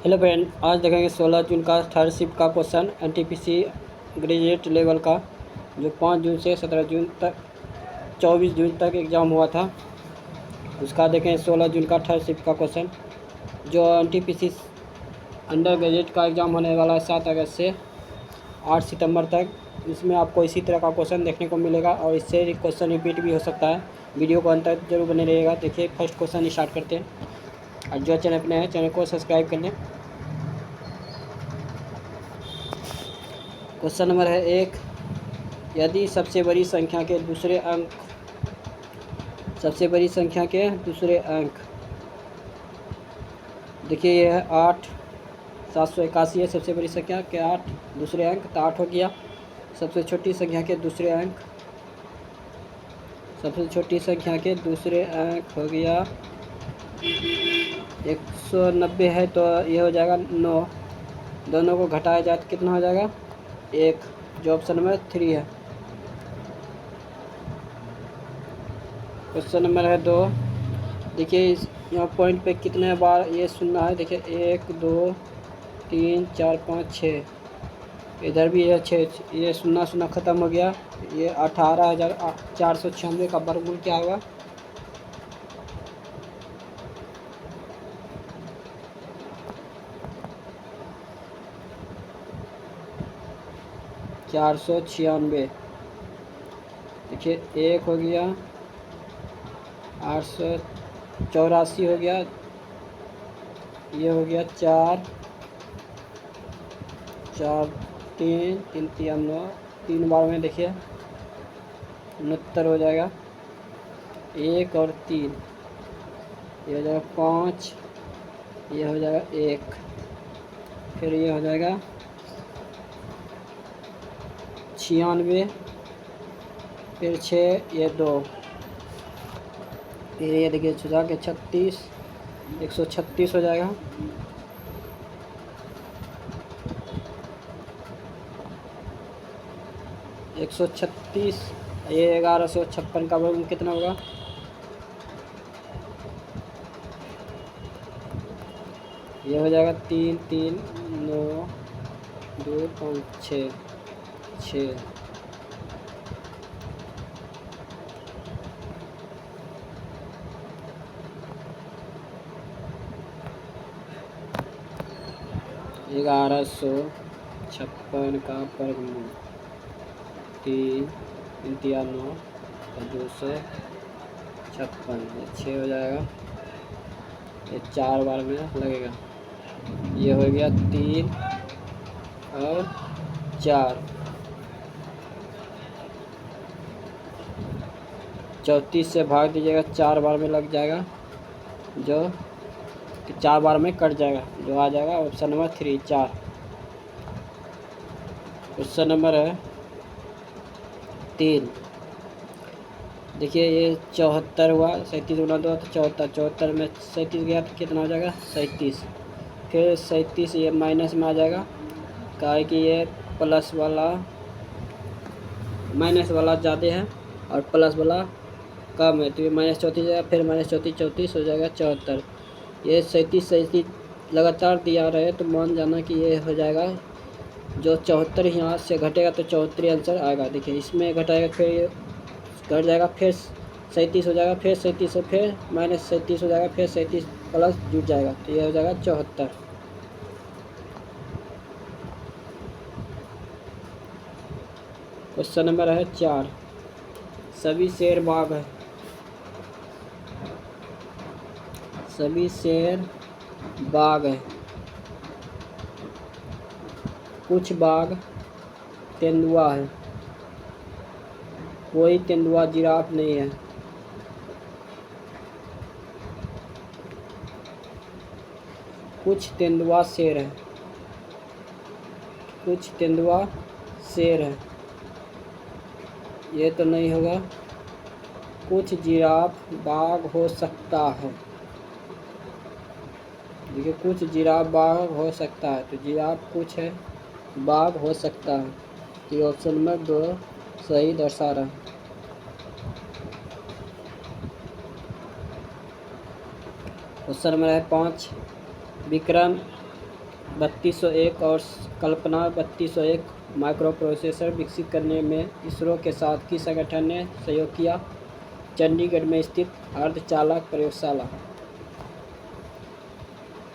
Hello friend, आज देखेंगे 16 जून का थर्ड शिफ्ट का क्वेश्चन एनटीपीसी ग्रेजुएट लेवल का, जो 5 जून से 17 जून तक 24 जून तक एग्ज़ाम हुआ था। उसका देखें 16 जून का थर्ड शिफ्ट का क्वेश्चन, जो एनटीपीसी अंडर ग्रेजुएट का एग्ज़ाम होने वाला है 7 अगस्त से 8 सितंबर तक। इसमें आपको इसी तरह का क्वेश्चन देखने को मिलेगा और इससे क्वेश्चन रिपीट भी हो सकता है। वीडियो को अंत तक जरूर बने रहिएगा। देखिए, फर्स्ट क्वेश्चन स्टार्ट करते हैं। और जो चैनल पर नए हैं चैनल को सब्सक्राइब कर लें। क्वेश्चन नंबर है 1, यदि सबसे बड़ी संख्या के दूसरे अंक देखिए ये है 8, 781 है सबसे बड़ी संख्या के 8 दूसरे अंक, तो 8 हो गया। सबसे छोटी संख्या के दूसरे अंक हो गया 190 है, तो ये हो जाएगा 9। दोनों को घटाया जाए तो कितना हो जाएगा 1, जो ऑप्शन नंबर 3 है। क्वेश्चन नंबर है 2, देखिए यहाँ पॉइंट पे कितने बार ये सुनना है। देखिए 1 2 3 4 5 6, इधर भी ये 6, ये सुनना ख़त्म हो गया। ये 18,496 का वर्गमूल क्या होगा। देखिए 1 हो गया, 884 हो गया, ये हो गया 4 4 3 3 3 9, 3 बार में देखिए 69 हो जाएगा। 1 और 3, ये हो जाएगा 5, ये हो जाएगा 1, फिर ये हो जाएगा 96, फिर 6, ये 2, फिर ये देखिए सुझा के 36, 136 हो जाएगा। ये 1156 का वर्ग कितना होगा। ये हो जाएगा 3 3 9 2 5 6 6, ग्यारह सौ 56 का वर्गमूल 3 3 9 256, 6 हो जाएगा। ये 4 बार में लगेगा। ये हो गया 3 और 4, 34 से भाग दीजिएगा, 4 बार में लग जाएगा, जो 4 बार में कट जाएगा, जो आ जाएगा ऑप्शन नंबर 3 4। क्वेश्चन नंबर है 3, देखिए ये 74 हुआ, 37 गुना 2 तो 74, 74 में 37 गया तो कितना हो जाएगा 37, फिर 37 ये माइनस में आ जाएगा, क्या है कि ये माइनस वाला ज़्यादा है और प्लस वाला कम है, तो ये -34 जाएगा, फिर -34 हो जाएगा 74। ये 37 लगातार दिया रहे तो मान जाना कि ये हो जाएगा, जो 74 यहाँ से घटेगा तो 74 आंसर आएगा। देखिए इसमें घटाएगा, फिर ये घट जाएगा, फिर 37 हो जाएगा, फिर 37 से फिर -37 हो जाएगा, फिर 37 प्लस जुट जाएगा, तो ये हो जाएगा 74। क्वेश्चन नंबर है 4, सभी शेर बाग है। कुछ बाग तेंदुआ है, कोई तेंदुआ जिराफ नहीं है। कुछ तेंदुआ शेर है, ये तो नहीं होगा। कुछ जिराफ बाघ हो सकता है। देखिए कुछ जिराफ बाघ हो सकता है, तो जिराफ कुछ है, बाघ हो सकता है, तो ऑप्शन नंबर 2 सही दर्शा रहा है। क्वेश्चन नंबर है 5, विक्रम 3201 और कल्पना 3201 माइक्रो प्रोसेसर विकसित करने में इसरो के साथ किस संगठन ने सहयोग किया? चंडीगढ़ में स्थित अर्धचालक प्रयोगशाला।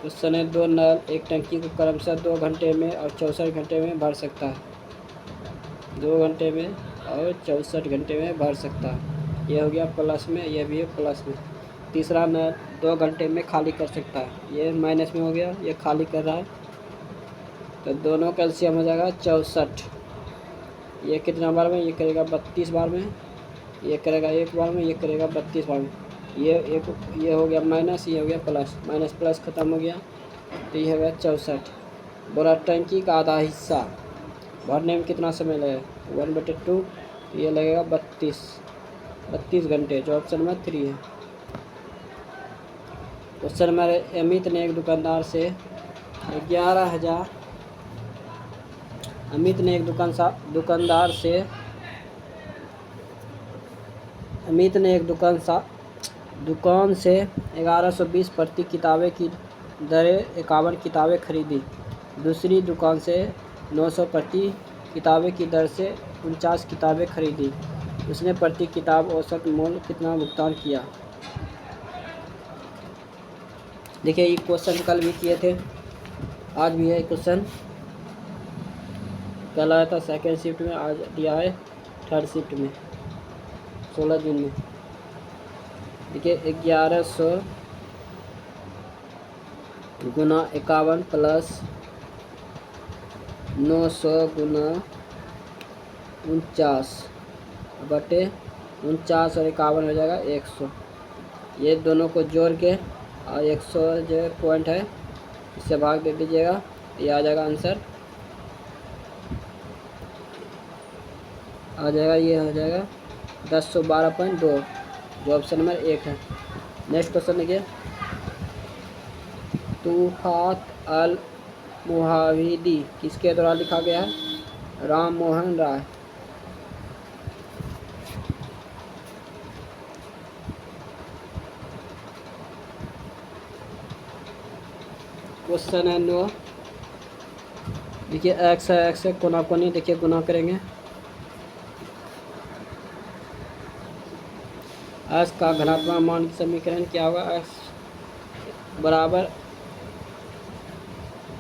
क्वेश्चन है, 2 नल एक टंकी को क्रमशः 2 घंटे में और 64 घंटे में भर सकता है। 2 घंटे में और 64 घंटे में भर सकता है। ये हो गया प्लस में, ये भी है प्लस में। तीसरा नल 2 घंटे में खाली कर सकता है। ये माइनस में हो गया, ये खाली कर रहा है, तो दोनों का एलसीएम हो जाएगा 64। ये कितना बार में? ये करेगा 32 बार में, ये करेगा 1 बार में, ये करेगा 32 बार में। ये हो गया माइनस, ये हो गया प्लस, माइनस प्लस ख़त्म हो गया, तो ये हो गया 64। बोला टंकी का आधा हिस्सा भरने में कितना समय लगेगा? 1/2, ये लगेगा 32 घंटे, जो ऑप्शन में 3 है। क्वेश्चन नंबर, अमित ने एक दुकानदार से 11,000 अमित ने एक दुकान से 1120 प्रति किताबें की दरें 51 किताबें खरीदी। दूसरी दुकान से 900 प्रति किताबें की दर से 49 किताबें खरीदी। उसने प्रति किताब औसत मूल्य कितना भुगतान किया? देखिए, ये क्वेश्चन कल भी किए थे, आज भी है क्वेश्चन। कल आया था सेकेंड शिफ्ट में, आज दिया है थर्ड शिफ्ट में 16 जून में। देखिए, 1100 गुना 51 प्लस 900 गुना 49 बटे 49 और 51 हो जाएगा 100। ये दोनों को जोड़ के और 100 जो पॉइंट है इससे भाग दे दीजिएगा, ये आ जाएगा आंसर, आ जाएगा, ये हो जाएगा 1012.2, जो ऑप्शन नंबर 1 है। नेक्स्ट क्वेश्चन देखिए, तूफात अल मुहाविदी किसके द्वारा लिखा गया है? राम मोहन राय। क्वेश्चन है 9, देखिए एक्स है, एक्स है कोना कोनी, देखिए गुना करेंगे। एक्स का घनात्मक मान की समीकरण क्या होगा? एक्स बराबर,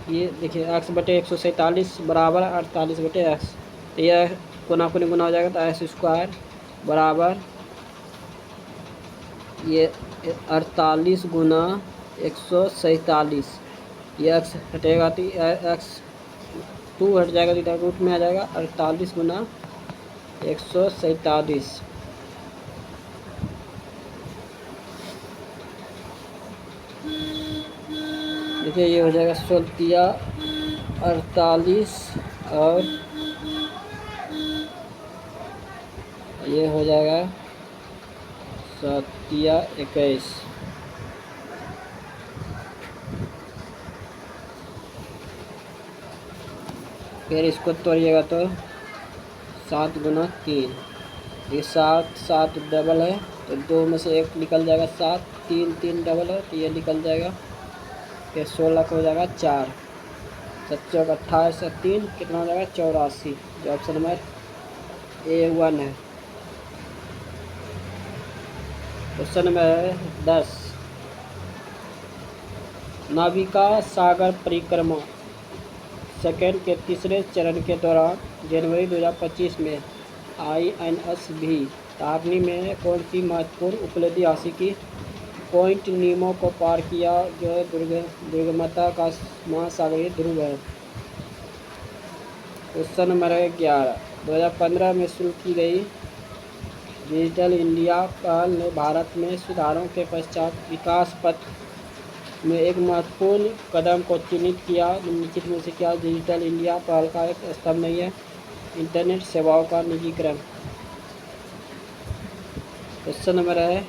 ये देखिए एक्स बटे 147 बराबर 48 बटे एक्स, तो यह कोना कोनी गुना हो जाएगा, तो एक्स स्क्वायर बराबर ये 48 गुना 147, ये एक्स हटेगा तो एक्स 2 हट जाएगा, तो इधर रूट में आ जाएगा 48 गुना 147। देखिए, ये हो जाएगा 16 48 और ये हो जाएगा 7 21। फिर इसको तोड़िएगा तो 7 गुना 3, ये 7 डबल है, तो 2 में से 1 निकल जाएगा, 7 3 डबल है, तो ये निकल जाएगा। फिर 16 का हो जाएगा 4, 7 28 और 3 कितना हो जाएगा? 84, जो ऑप्शन नंबर A1 है। क्वेश्चन नंबर 10, नाविका सागर परिक्रमा सेकंड के तीसरे चरण के दौरान जनवरी 2025 में INSV तारनी में कौन सी महत्वपूर्ण उपलब्धि हासिल की? पॉइंट नीमो को पार किया, जो दुर्गमता का महासागरीय ध्रुव है। क्वेश्चन नंबर 11, 2015 में शुरू की गई डिजिटल इंडिया पहल ने भारत में सुधारों के पश्चात विकास पथ में एक महत्वपूर्ण कदम को चिन्हित किया। निम्नलिखित में से क्या डिजिटल इंडिया पहल का एक स्तंभ नहीं है? इंटरनेट सेवाओं का निजीकरण। क्वेश्चन नंबर है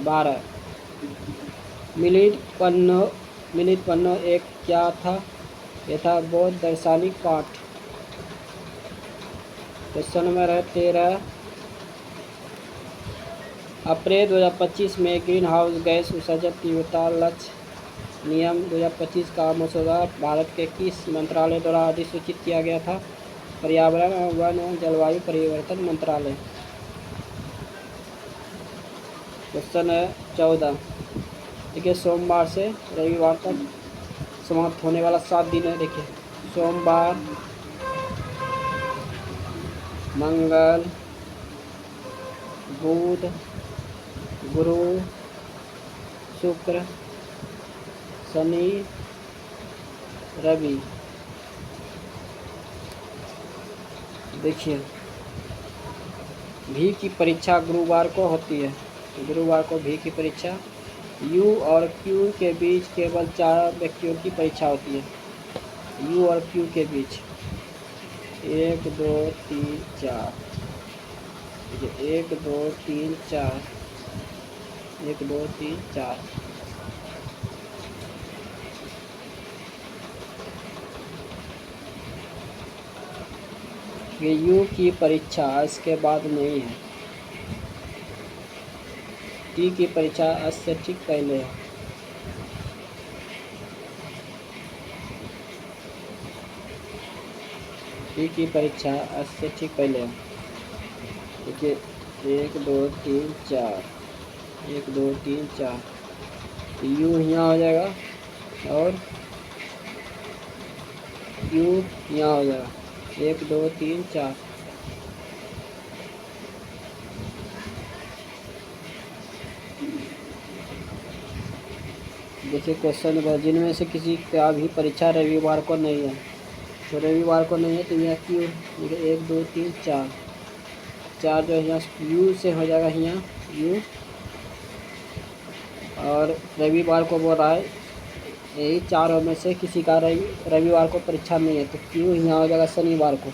12, मिलिट पन्नो एक क्या था? यह था बौद्ध दार्शनिक पाठ। क्वेश्चन नंबर है 13, अप्रैल 2025 में ग्रीन हाउस गैस उत्सर्जन तीव्रता लक्ष्य नियम 2025 का मसौदा भारत के किस मंत्रालय द्वारा अधिसूचित किया गया था? पर्यावरण, वन एवं जलवायु परिवर्तन मंत्रालय। क्वेश्चन है 14। देखिए, सोमवार से रविवार तक समाप्त होने वाला 7 दिन है। देखिए, सोमवार, मंगल, बुध, गुरु, शुक्र, शनि, रवि। देखिए, भी की परीक्षा गुरुवार को होती है। गुरुवार को भी की परीक्षा। यू और क्यू के बीच केवल 4 व्यक्तियों की परीक्षा होती है। यू और क्यू के बीच 1 2 3 4। 1 2 3 4, 1 2 3 4। ये यू की परीक्षा इसके बाद नहीं है। टी की परीक्षा इससे ठीक पहले है। टी की परीक्षा इससे ठीक पहले है। देखिए, 1 2 3 4, 1 2 3 4। यू यहाँ हो जाएगा और यू यहाँ हो जाएगा। 1 2 3 4। देखिए, क्वेश्चन नंबर, जिनमें से किसी का भी परीक्षा रविवार को नहीं है, तो रविवार को नहीं है तो यह क्यों? देखिए, 1 2 3 4। 4 जो है यहाँ यू से हो जाएगा, यहाँ यू। और रविवार को बोल रहा है, यही 4 में से किसी का रविवार को परीक्षा नहीं है, तो क्यों यहाँ हो जाएगा शनिवार को।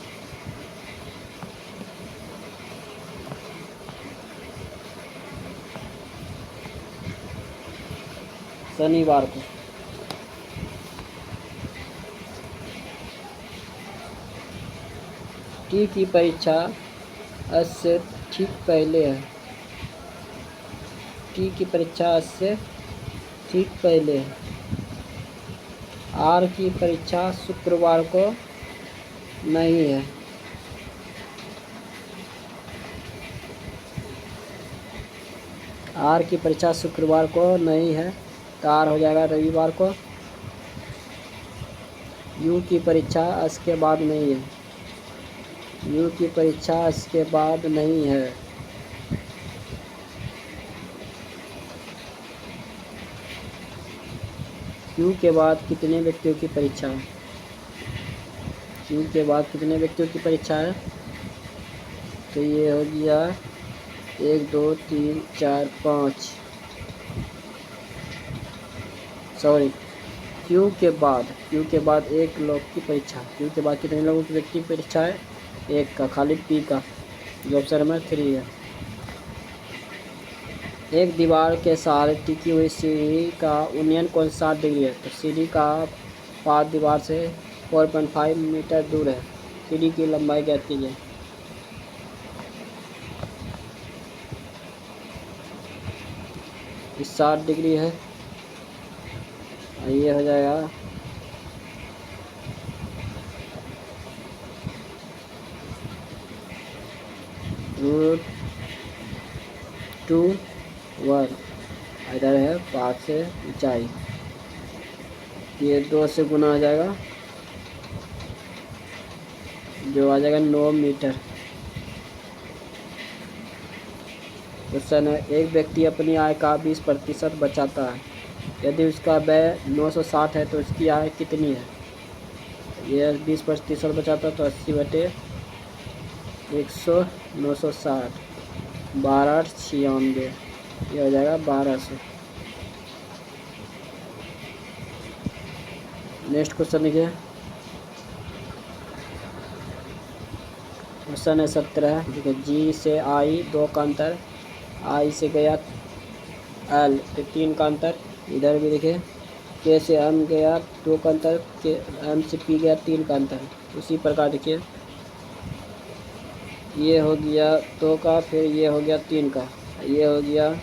शनिवार को। टी की परीक्षा इससे ठीक पहले है। टी की परीक्षा इससे ठीक पहले है। आर की परीक्षा शुक्रवार को नहीं है। आर की परीक्षा शुक्रवार को नहीं है, तो आर हो जाएगा रविवार को। यू की परीक्षा इसके बाद नहीं है। यू की परीक्षा इसके बाद नहीं है। क्यू के बाद कितने व्यक्तियों की परीक्षा है? क्यू के बाद कितने व्यक्तियों की परीक्षा है? तो ये हो गया 1 2 3 4 5। सॉरी, क्यू के बाद 1 लोग की परीक्षा। क्यू के बाद कितने लोगों की व्यक्ति की परीक्षा है? 1 का, खाली पी का, जो ऑप्शन नंबर 3 है। एक दीवार के सहारे टिकी हुई सीढ़ी का उन्नयन कौन 60 डिग्री है? तो सीढ़ी का पाद दीवार से 4.5 मीटर दूर है। सीढ़ी की लंबाई ज्ञात कीजिए। इस 60 डिग्री है, ये हो जाएगा √2 इधर है पाद से ऊंचाई, ये 2 से गुना आ जाएगा, जो आ जाएगा 9 मीटर। क्वेश्चन है, एक व्यक्ति अपनी आय का 20% बचाता है। यदि उसका व्यय 960 है तो उसकी आय कितनी है? ये 20% बचाता है तो 80/100, 960, 12/96, ये हो जाएगा 1200। नेक्स्ट क्वेश्चन लिखिए। क्वेश्चन है 17। देखिए, जी से आई 2 का अंतर, आई से गया एल तो 3 का अंतर, इधर भी देखिए। के से एम गया 2 का अंतर, के एम से पी गया 3 का अंतर। उसी प्रकार देखिए, ये हो गया 2 का, फिर ये हो गया 3 का, ये हो गया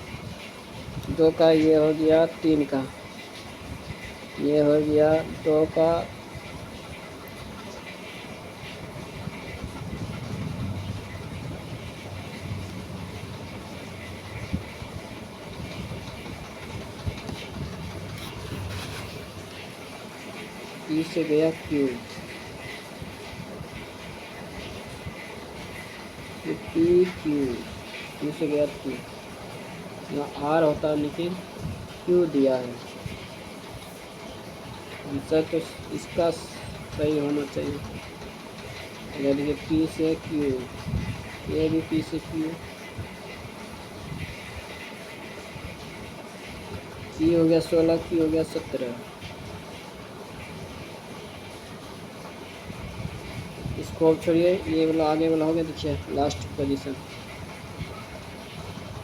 2 का, ये हो गया 3 का। ये हो गया 2 का 30 से गया क्यू, पी क्यू, क्यू से गया क्यू, यहाँ आर होता है लेकिन क्यू दिया है। आंसर तो इसका सही होना चाहिए। अगर देखिए पी से क्यू, ये भी पी से क्यू, पी हो गया 16, क्यू हो गया 17। इसको छोड़िए, ये वाला आगे वाला हो गया। देखिए लास्ट पोजीशन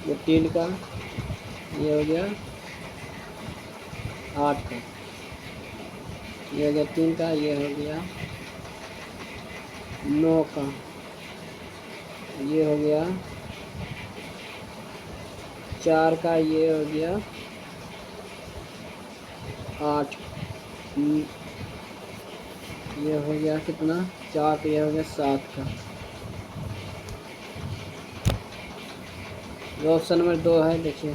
ये 3 का, ये हो गया 8 का, ये हो गया 3 का, ये हो गया 9 का, ये हो गया 4 का, ये हो गया 8, ये हो गया कितना 4 का, ये हो गया 7 का। जो ऑप्शन नंबर 2 है देखिए,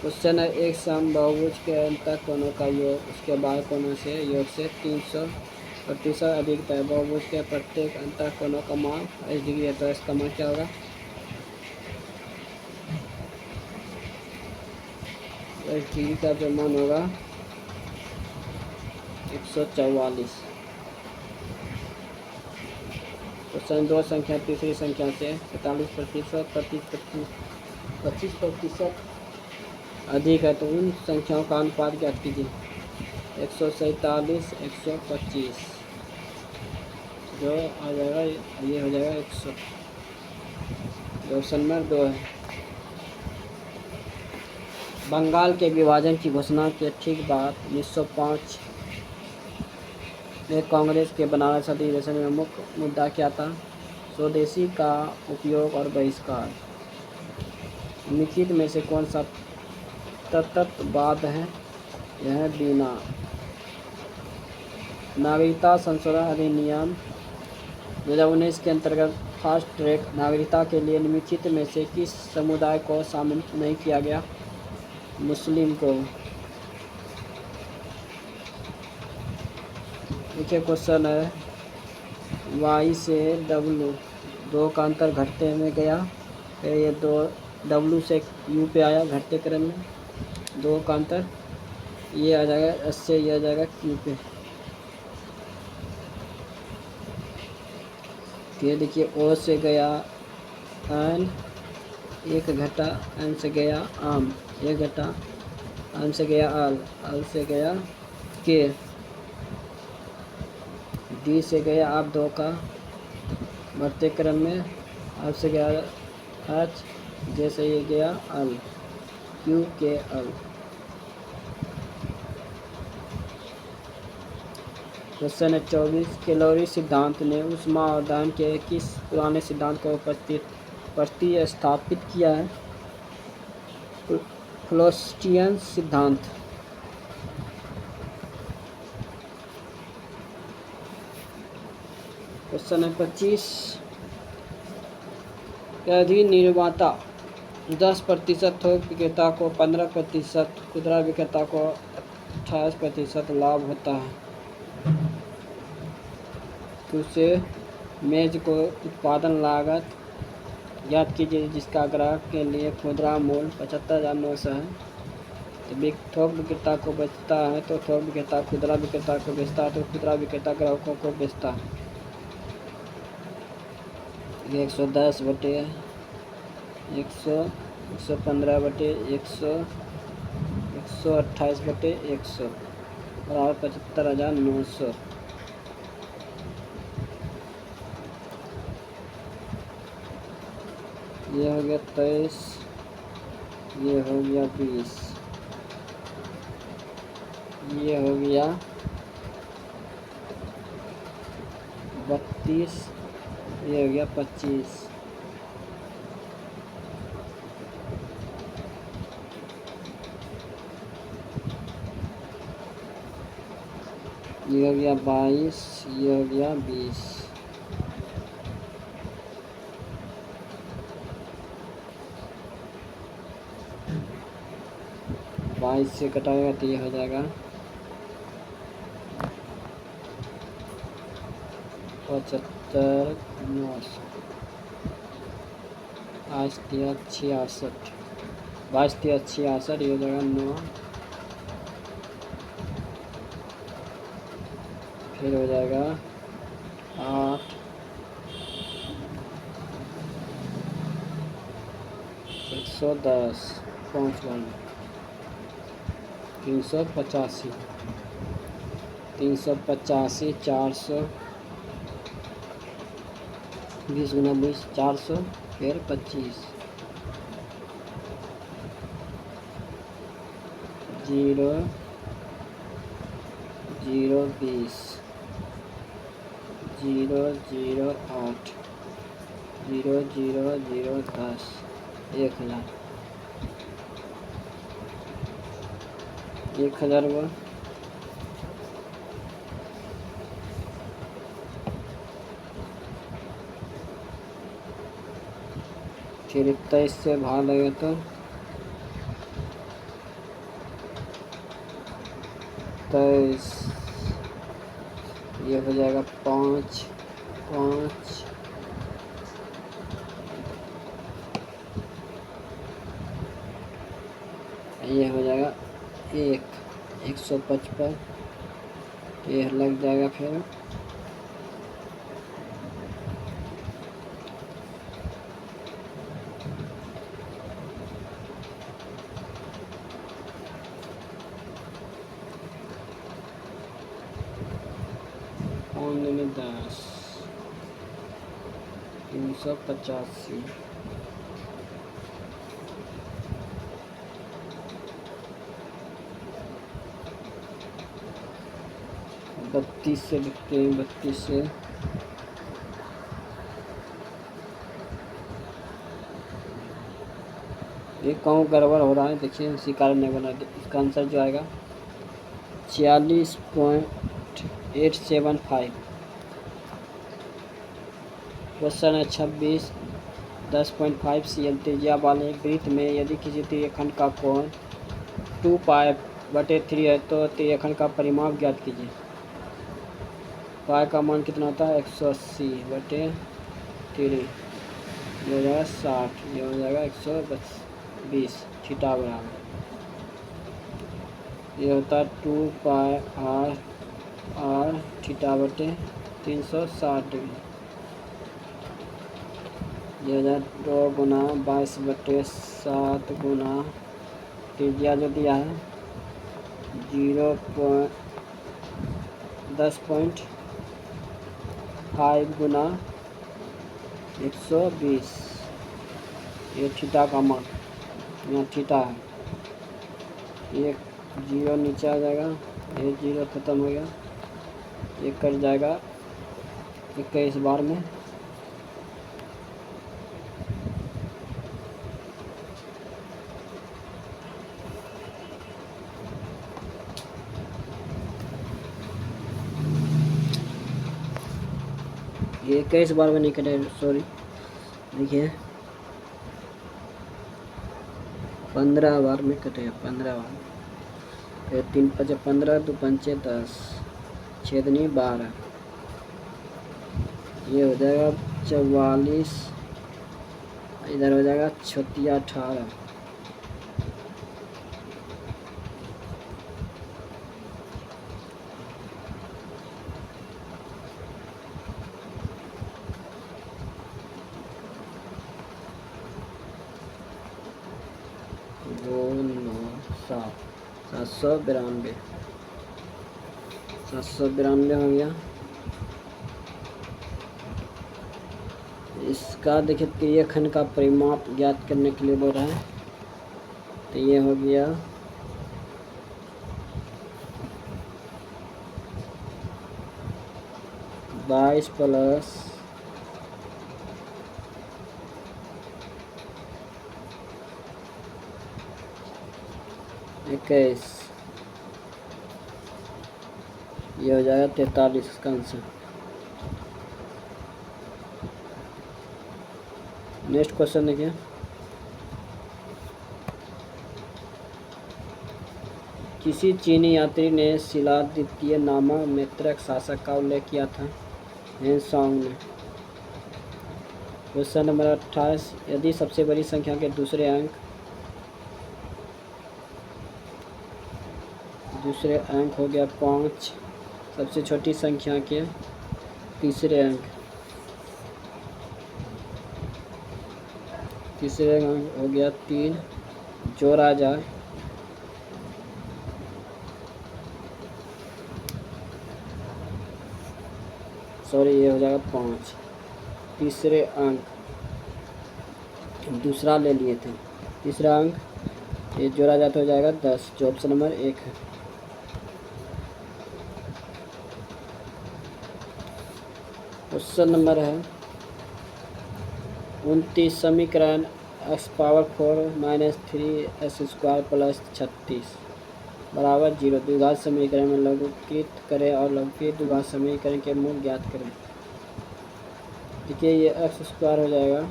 क्वेश्चन है एक समबाहुभुज के अंतर कोणों का योग उसके बाह्य कोणों से योग से 300% अधिक है। बहुभुज के प्रत्येक अंतर कोणों का मान 80 डिग्री है, तो इसका मान क्या होगा? 80 डिग्री का जो मान होगा 144। क्वेश्चन 2 संख्या तीसरी संख्या से 45% 25% अधिक है, तो उन संख्याओं का अनुपात ज्ञात कीजिए। 147 125 जो आ जाएगा ये हो जाएगा 100। ऑप्शन नंबर 2 है। बंगाल के विभाजन की घोषणा के ठीक बाद 1905 में कांग्रेस के बनारस अधिवेशन में मुख्य मुद्दा क्या था? स्वदेशी का उपयोग और बहिष्कार। निम्नलिखित में से कौन सा तत्ववाद है? यह बीना। नागरिकता संशोधन अधिनियम 2019 के अंतर्गत फास्ट ट्रैक नागरिकता के लिए निम्नलिखित में से किस समुदाय को शामिल नहीं किया गया? मुस्लिम को। देखिए क्वेश्चन है वाई से डब्लू 2 का अंतर घटते में गया, फिर ये 2 डब्लू से यू पे आया घटते क्रम में 2 का अंतर, ये आ जाएगा एस से ये आ जाएगा क्यू पे। फिर देखिए ओ से गया एन, एक घटा, एन से गया आम, एक घटा, आम से गया आल से गया के, डी से गया आप 2 का बढ़ते क्रम में, आप से गया एच, जैसे ये गया अल, क्यू के अल। क्वेश्चन है 24 कैलोरी सिद्धांत ने ऊष्मा और दहन के किस पुराने सिद्धांत को प्रतिस्थापित किया है? फ्लोस्टियन सिद्धांत। क्वेश्चन है 25 यदि निर्माता 10% थोक विक्रेता को 15%, खुदरा विक्रेता को 28% लाभ होता है, तो उसे मेज को उत्पादन लागत ज्ञात कीजिए जिसका ग्राहक के लिए खुदरा मूल्य 75,900 है। तो थोक विक्रेता को बेचता है तो थोक विक्रेता खुदरा विक्रेता को बेचता है, तो खुदरा विक्रेता ग्राहकों को बेचता है। ये 110 बटे 100, 115 बटे 100, 128 बटे 100 बराबर 75,900। ये हो गया 23, ये हो गया 20, ये हो गया 32, ये हो गया 25। ये हो गया 22, ये हो गया 20। बाईस से कटाएगा तो ये हो जाएगा 75,900। 22,66, 22,66, ये हो जाएगा 9, फिर हो जाएगा 8, 110, 5 बार 385, 385, 400, 20 गुना 20, 400, फिर 25, 0, 0, 20, 0, 0, 8, 0, 0, 0, 10, 1,000, 1,000 हुआ। फिर 23 से भाग लगे तो 23, ये हो जाएगा 5, 5, ये हो जाएगा 155, ये लग जाएगा फिर 10, 385, 32 से लिखते हैं, 32 से ये कौन गड़बड़ हो रहा है, देखिए उसी कारण नहीं बना। इसका आंसर जो आएगा 46.875। क्वेश्चन है 26, 10.5 cm त्रिज्या वाले वृत्त में यदि किसी त्रिरेखंड का कोण 2π/3 है तो त्रिरेखंड का परिमाप ज्ञात कीजिए। पाई का मान कितना होता है 180/3, ये हो जाएगा 60, ये हो जाएगा 120, थीटा बराबर ये होता है 2πr थीटा/360 डिग्री। ये हो जाए 2 गुना 22/7 गुना त्रिज्या जो दिया है 10.5 गुना 120, ये थीटा का मान, यहाँ थीटा है। ये 0 नीचे आ जाएगा, ये 0 ख़त्म हो गया, ये कट जाएगा 21 बार में। ये 21 बार में नहीं कटे, सॉरी, देखिए 15 बार में कटेगा, 15 बार। फिर 3 × 5 = 15, 2 × 5 = 10, छेदनी 12, ये हो जाएगा 44, इधर हो जाएगा 18, दो 9 7, 792, 792 हो गया। इसका देखिए त्रिरेखंड का परिमाप ज्ञात करने के लिए बोल रहा है, तो ये हो गया 22 + 21, ये हो जाएगा 43 इसका आंसर। नेक्स्ट क्वेश्चन देखिए, किसी चीनी यात्री ने शिला द्वितीय नामक मैत्रक शासक का उल्लेख किया था? हेनसांग ने। क्वेश्चन नंबर 28, यदि सबसे बड़ी संख्या के दूसरे अंक हो गया 5, सबसे छोटी संख्या के तीसरे अंक हो गया 3, जोड़ा जाए ये हो जाएगा 5, तीसरे अंक दूसरा ले लिए थे, तीसरा अंक ये जोड़ा जाता हो जाएगा 10, जो ऑप्शन नंबर 1 है। क्वेश्चन नंबर है 29, समीकरण x⁴ - 3x² + 36 बराबर 0 द्विघात समीकरण में लघुकृत करें और लघुकृत द्विघात समीकरण के मूल ज्ञात करें। देखिए ये x² हो जाएगा,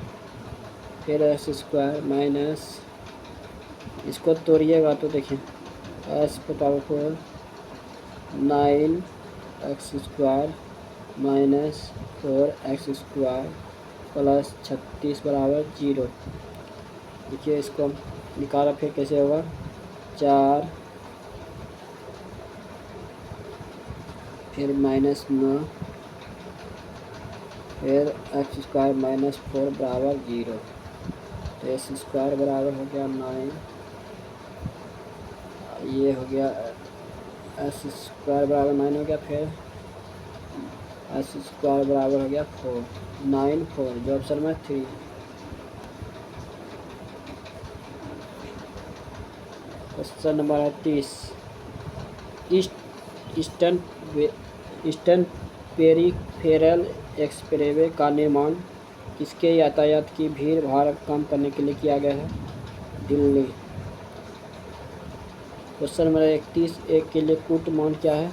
फिर x² माइनस, इसको तोड़िएगा तो देखिए x⁴ 9x² माइनस 4x² + 36 बराबर 0। देखिए इसको निकाला फिर कैसे होगा, 4 फिर -9 फिर x² माइनस 4 बराबर 0, तो x² बराबर हो गया 9, ये हो गया x² बराबर 9 हो गया, फिर x² बराबर हो गया 4, 9 4, जो ऑप्शन में 3। Question number 30, eastern peripheral expressway का निर्माण किसके यातायात की भीड़ भाड़ कम करने के लिए किया गया है? दिल्ली। क्वेश्चन नंबर 31, एक के लिए कूट मान क्या है?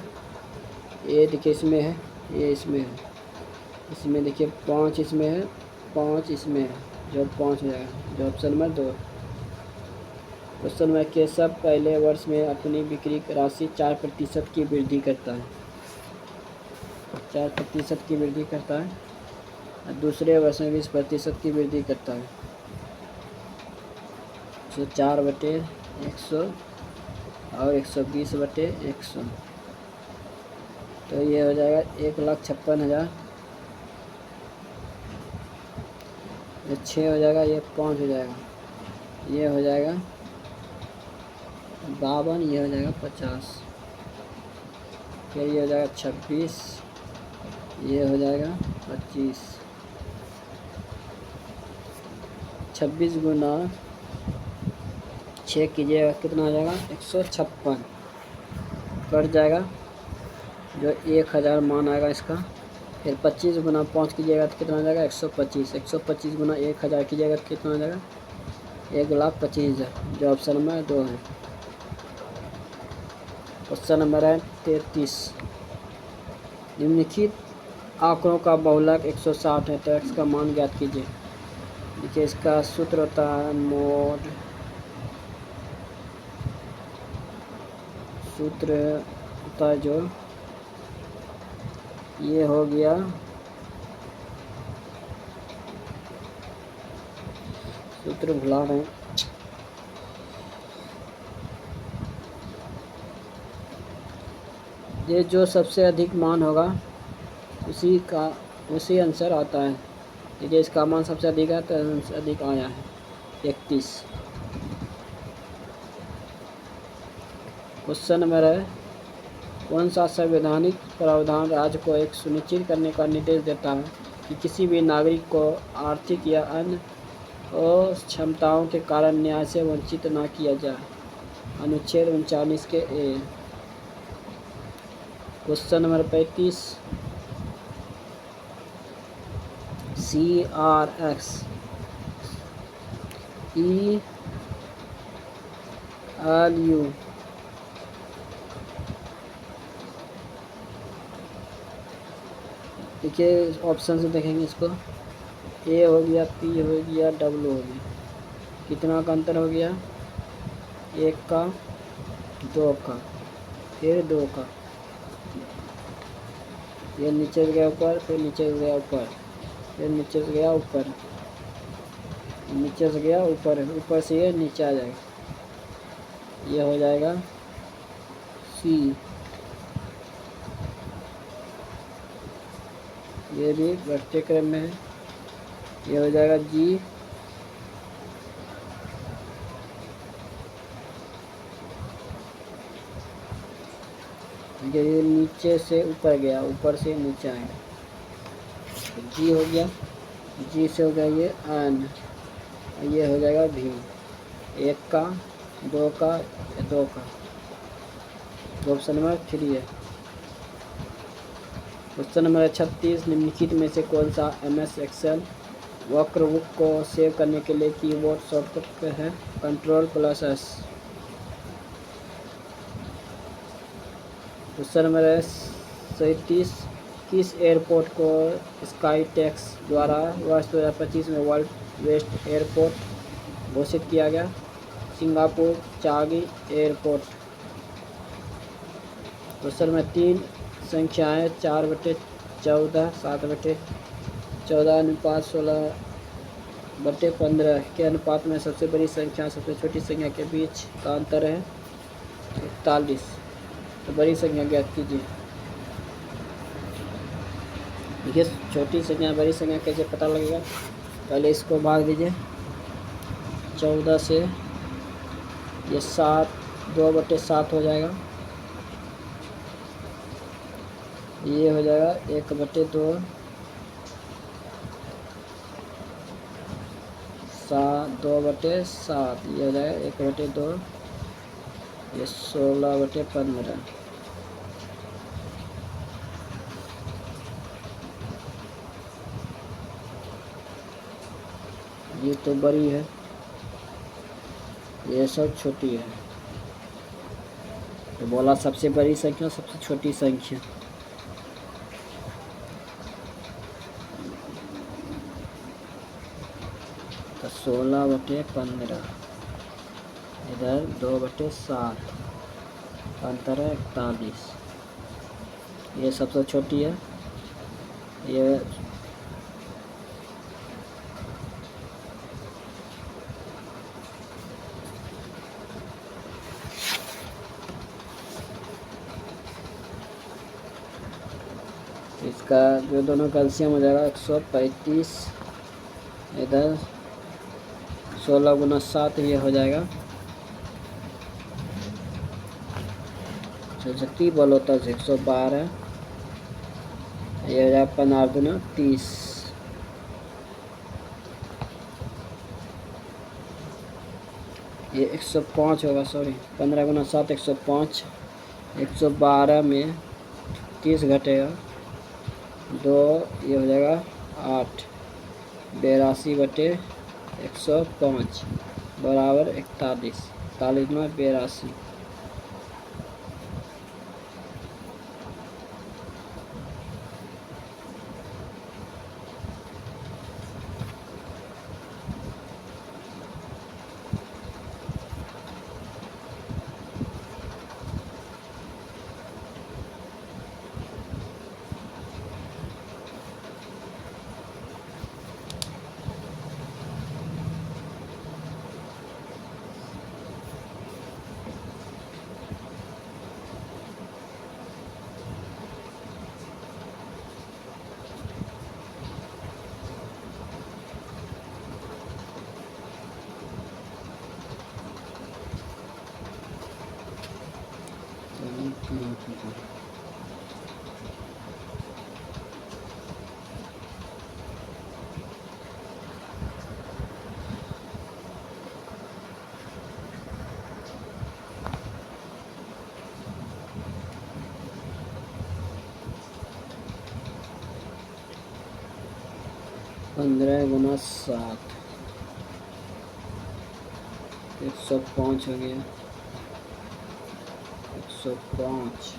ये देखिए इसमें है, ये इसमें है, इसमें देखिए 5 इसमें है, 5 इसमें है, जो 5 हो जाएगा, जो ऑप्शन नंबर 2। क्वेश्चन में केशव पहले वर्ष में अपनी बिक्री राशि 4% की वृद्धि करता है, 4% की वृद्धि करता है, और दूसरे वर्ष में 20% की वृद्धि करता है, तो 4/100 और 120/100, तो ये हो जाएगा 1,56,000, ये 6 हो जाएगा, ये 5 हो जाएगा, ये हो जाएगा 52, ये हो जाएगा 50, फिर ये हो जाएगा 26, ये हो जाएगा 25, 26 गुना 6 कीजिएगा कितना हो जाएगा, 156 कट जाएगा, जो 1000 मान आएगा इसका। फिर 25 गुना 5 कीजिएगा तो कितना हो जाएगा, 125, 125 गुना 1000 कीजिएगा तो कितना हो जाएगा, 1,25,000, जो ऑप्शन नंबर 2 है। क्वेश्चन नंबर है 33, निम्नलिखित आंकड़ों का बहुलक 160 है, तो x का मान ज्ञात कीजिए। देखिए इसका सूत्र होता है मोड, सूत्र होता है जो ये हो गया, सूत्र भुला रहे हैं, ये जो सबसे अधिक मान होगा उसी आंसर आता है। देखिए इसका मान सबसे अधिक है, तो आंसर अधिक आया है 31। क्वेश्चन नंबर है, कौन सा संवैधानिक प्रावधान राज्य को एक सुनिश्चित करने का निर्देश देता है कि किसी भी नागरिक को आर्थिक या अन्य अक्षमताओं के कारण न्याय से वंचित न किया जाए? अनुच्छेद 39 के ए। क्वेश्चन नंबर 35, CRX ELU देखिए ऑप्शन से देखेंगे इसको, ए हो गया, पी हो गया, डब्ल्यू हो गया। कितना का अंतर हो गया? 1 का, 2 का, फिर 2 का। ये नीचे से गया ऊपर, फिर नीचे से गया ऊपर, फिर नीचे से गया ऊपर, नीचे से गया ऊपर, ऊपर से ये नीचे आ जाएगा। ये हो जाएगा सी। ये भी बढ़ते क्रम में है। ये हो जाएगा जी। ये नीचे से ऊपर गया, ऊपर से नीचे आएगा, जी हो गया। जी से हो गया ये एन, ये हो जाएगा भी। 1 का, 2 का, 2 का। ऑप्शन नंबर 3 है। क्वेश्चन नंबर 36, निम्नलिखित में से कौन सा MS एक्सेल वर्कबुक को सेव करने के लिए कीबोर्ड शॉर्टकट है? Ctrl+S। क्वेश्चन नंबर 37, किस एयरपोर्ट को स्काईटेक्स द्वारा वर्ष 2025 में वर्ल्ड बेस्ट एयरपोर्ट घोषित किया गया? Singapore Changi airport. Question number 3, संख्याएँ 4/14, 7/14 अनुपात 16/15 के अनुपात में सबसे बड़ी संख्या सबसे छोटी संख्या के बीच का अंतर है 41। तो बड़ी संख्या ज्ञात कीजिए। देखिए छोटी संख्या बड़ी संख्या कैसे पता लगेगा? पहले इसको भाग दीजिए 14 से, ये 7, 2/7 हो जाएगा। ये हो जाएगा 1/2, 2/7। ये हो जाएगा 1/2, ये 16/15। ये तो बड़ी है, ये सब छोटी है। तो बोला सबसे बड़ी संख्या सबसे छोटी संख्या। तो 16/15, इधर 2/7, अंतर है 41। ये सबसे छोटी है। ये इसका जो दोनों का एलसीएम हो जाएगा 135, इधर 16 × 7 ये हो जाएगा 36 बल होता है 112। ये हो जाएगा 15 × 30। ये 105 होगा, सॉरी 15 × 7 105। 112 में 30 घटेगा 2, ये हो जाएगा 8। 82/105 बराबर 41। 41 में 82। पंद्रह गुना 7 105 हो गया। 105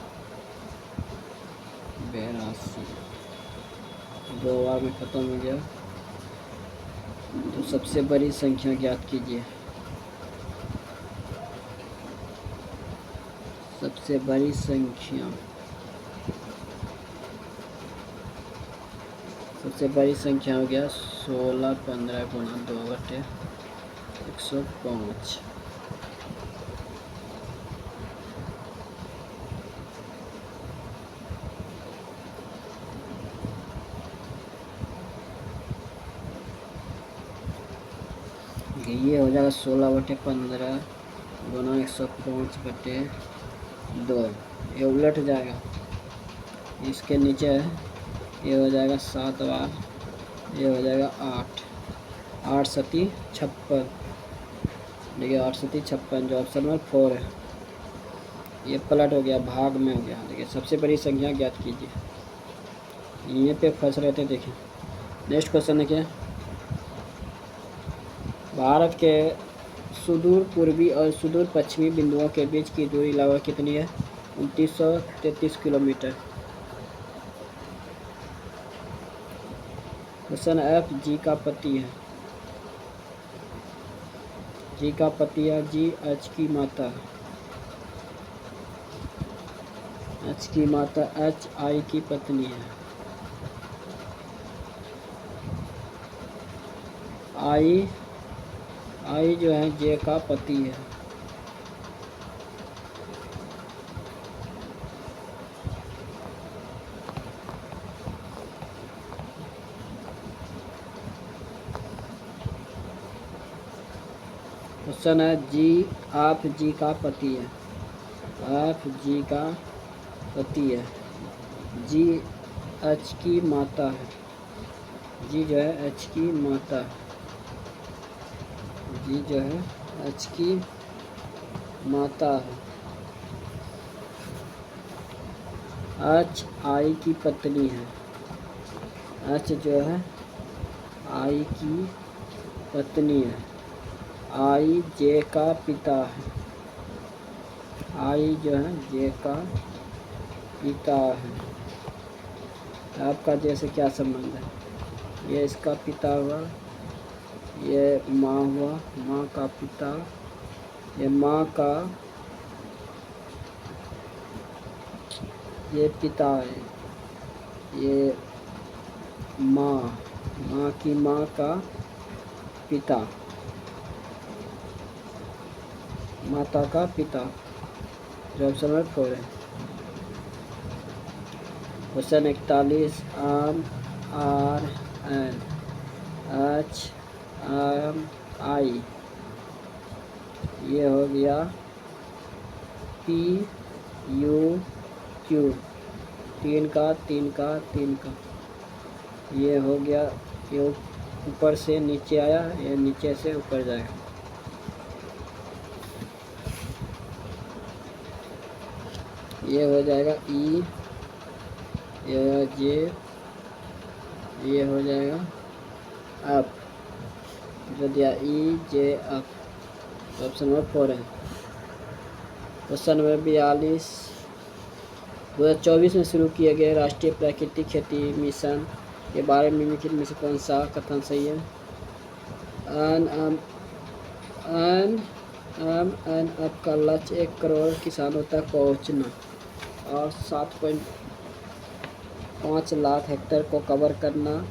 82 2 बार में ख़त्म हो गया। तो सबसे बड़ी संख्या ज्ञात कीजिए। सबसे बड़ी संख्या, सबसे बड़ी संख्या हो गया 16 15 गुणा 2/105। ये हो जाएगा 16/15 गुना 105/2। ये उलट जाएगा, इसके नीचे है, ये हो जाएगा 7 बार, ये हो जाएगा 8, 8 सती 56। देखिए 8 सती 56, जो ऑप्शन नंबर 4 है। ये पलट हो गया, भाग में हो गया। देखिए सबसे बड़ी संख्या ज्ञात कीजिए, ये पे फंस रहे थे। देखिए नेक्स्ट क्वेश्चन देखिए, भारत के सुदूर पूर्वी और सुदूर पश्चिमी बिंदुओं के बीच की दूरी लगभग कितनी है? 2933 किलोमीटर। क्वेश्चन एफ, जी का पति है। जी का पति है, जी एच की माता है। एच की माता, एच आई की पत्नी है। आई जो है जे का पति है। क्वेश्चन है जी, आप जी का पति है। आप जी का पति है। जी एच की माता है। जी जो है एच की माता है। जी जो है एच की माता है। एच आई की पत्नी है। एच जो है आई की पत्नी है। आई जे का पिता है। आई जो है जे का पिता है। आपका जैसे क्या संबंध है? ये इसका पिता हुआ, ये माँ हुआ, माँ का पिता, ये माँ का, ये पिता है, ये माँ की माँ का पिता, माता का पिता, जो ऑप्शन नंबर 4 है। क्वेश्चन 41, आम आर एन एच एम आई, ये हो गया पी यू क्यू, 3 का 3 का 3 का, ये हो गया, ये ऊपर से नीचे आया, ये नीचे से ऊपर जाएगा। ये हो जाएगा ई, ये जे, ये हो जाएगा अप, जो दिया ई जे अप, ऑप्शन नंबर 4 है। क्वेश्चन नंबर 42, 2024 में शुरू किए गए राष्ट्रीय प्राकृतिक खेती मिशन के बारे में निम्नलिखित में से कौन सा कथन सही है? एन एफ का लक्ष्य 1 करोड़ किसानों तक पहुंचना और 7.5 लाख हेक्टेयर को कवर करना।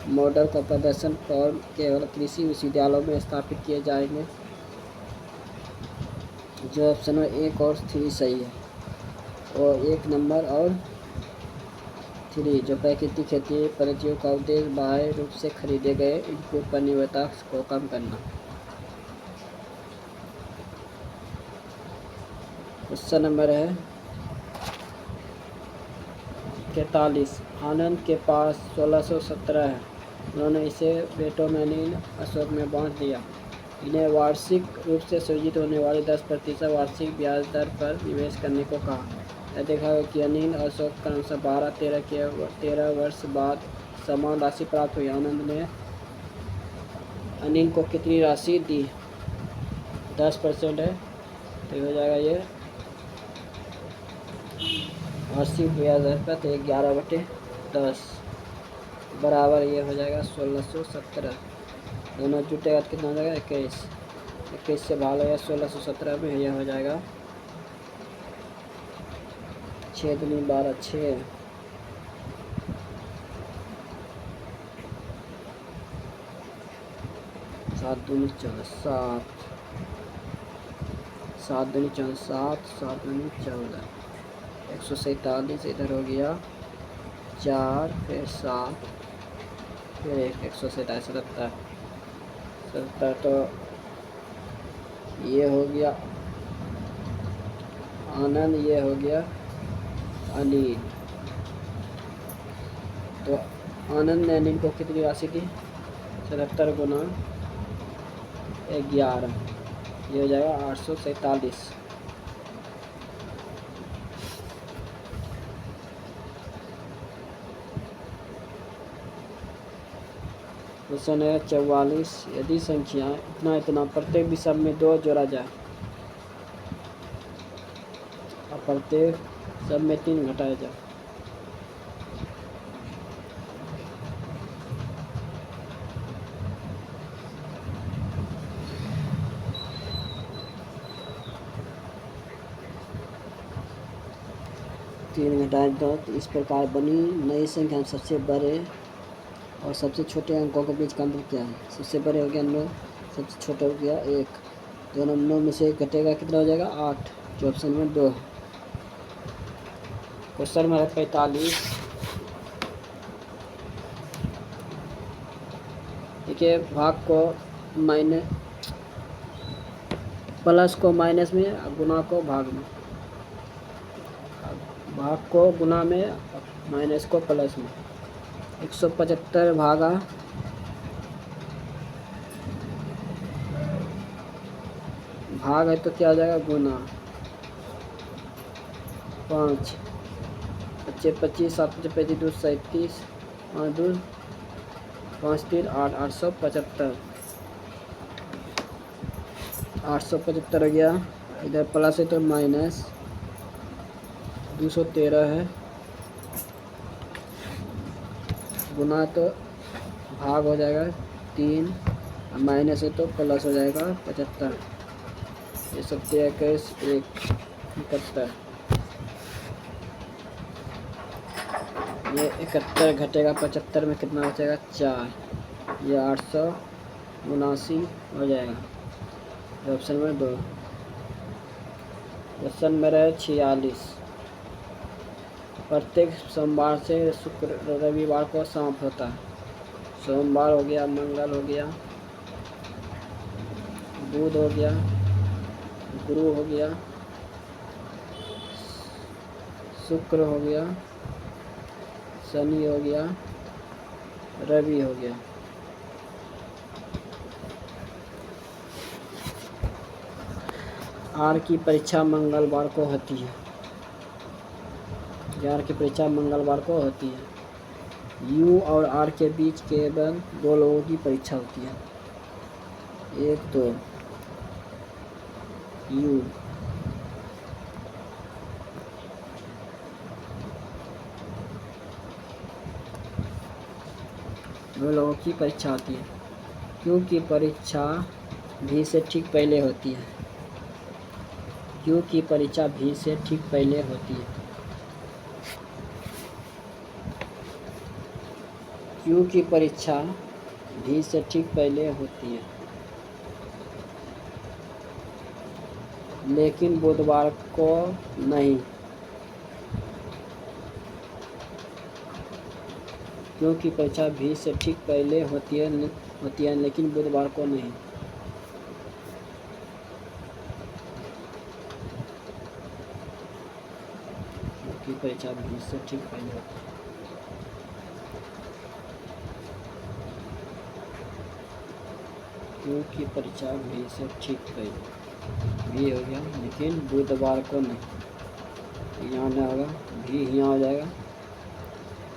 मॉडल का प्रदर्शन फॉर्म केवल कृषि विश्वविद्यालयों में स्थापित किए जाएंगे। जो ऑप्शन नंबर 1 और 3 सही है। और 1 नंबर और 3, जो प्राकृतिक खेती पद्धतियों का उद्देश्य बाह्य रूप से खरीदे गए इनपुट पर निर्भरता को कम करना। क्वेश्चन नंबर है 43, आनंद के पास 1617 है। उन्होंने इसे बेटों में अनिल अशोक में बांट दिया। इन्हें वार्षिक रूप से सृजित होने वाली 10% वार्षिक ब्याज दर पर निवेश करने को कहा। यह देखा गया कि अनिल अशोक क्रमशः 12-13 वर्ष बाद समान राशि प्राप्त हुई। आनंद ने अनिल को कितनी राशि दी? 10% है, तो हो जाएगा ये वार्षिक ब्याज दर पर 11/10। बराबर ये हो जाएगा 1617। दोनों जुटेगा तो कितना हो जाएगा 21। 21 से भाग लगेगा 1617 में, यह हो जाएगा 6 दूनी 12, 6। 7 दूनी 14, 7। 7 दूनी 14, 7। 7 दूनी 14, 147 इधर हो गया 4, फिर 7, फिर 147, 77। 77 तो ये हो गया आनंद, ये हो गया अनिल। तो आनंद ने अनिल को कितनी राशि दी? 77 गुना 11, ये हो जाएगा 847। क्वेश्चन है 44। यदि संख्या इतना इतना प्रत्येक विषम में 2 जोड़ा जाए और प्रत्येक सब में 3 घटाया जाए, तीन घटाए तो इस प्रकार बनी नई संख्या। सबसे बड़े और सबसे छोटे अंकों के बीच का अंतर क्या है? सबसे बड़े हो गया 9, सबसे छोटा हो गया 1। दोनों 9 में से 1 घटेगा, कितना हो जाएगा 8, जो ऑप्शन में 2। क्वेश्चन में 45। देखिए भाग को प्लस को माइनस में, गुना को भाग में, भाग को गुना में, माइनस को प्लस में। 175 भागा भाग है तो क्या हो जाएगा गुना। 5 25 25, 7 25 2 37, 5 2 5 3 8, 875। 875 हो गया। इधर प्लस है तो माइनस 213 है, गुना तो भाग हो जाएगा 3, माइनस है तो प्लस हो जाएगा 75। ये 21 1 71। ये 71 घटेगा 75 में, कितना बचेगा 4। ये 879 हो जाएगा, ऑप्शन में 2। क्वेश्चन मेरा है 46। प्रत्येक सोमवार से शुक्र रविवार को समाप्त होता है। सोमवार हो गया, मंगल हो गया, बुध हो गया, गुरु हो गया, शुक्र हो गया, शनि हो गया, रवि हो गया। आर की परीक्षा मंगलवार को होती है। आर की परीक्षा मंगलवार को होती है। यू और आर के बीच केवल 2 लोगों की परीक्षा होती है। एक तो यू, दो लोगों की परीक्षा होती है। क्यू की परीक्षा भी से ठीक पहले होती है। क्यू की परीक्षा भी से ठीक पहले होती है। क्यू की परीक्षा भी से ठीक पहले होती है, लेकिन बुधवार को नहीं। क्यू की परीक्षा भी से ठीक पहले होती है लेकिन बुधवार को नहीं। की परीक्षा भी से ठीक पहले होती है। क्यू की परीक्षा भी से ठीक पहले, भी हो गया लेकिन बुधवार को नहीं। यहाँ ना होगा, भी यहाँ हो जाएगा,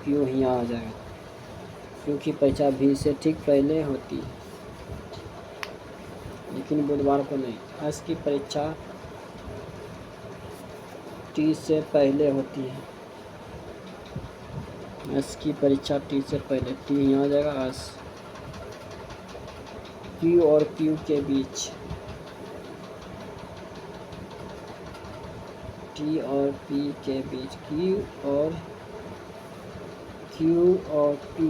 क्यू यहाँ आ जाएगा। क्यू की परीक्षा भी से ठीक पहले होती है लेकिन बुधवार को नहीं। एस की परीक्षा टी से पहले होती है। एस की परीक्षा टी से पहले, टी यहाँ आ जाएगा एस। क्यू और क्यू के बीच, टी और पी के बीच, क्यू और पी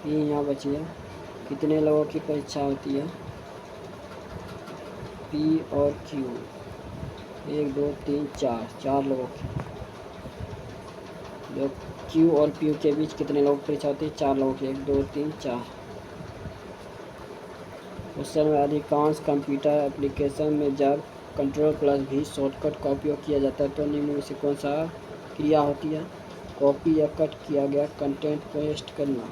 यहाँ बची है। कितने लोगों की परीक्षा होती है? पी और क्यू, 1 2 3 4, 4 लोगों की। जो क्यू और पी के बीच कितने लोगों की परीक्षा होती है? 4 लोगों की, 1 2 3 4। क्वेश्चन में अधिकांश कंप्यूटर एप्लीकेशन में जब Ctrl+V शॉर्टकट का उपयोग किया जाता है तो निम्न में से कौन सा क्रिया होती है? कॉपी या कट किया गया कंटेंट पेस्ट करना।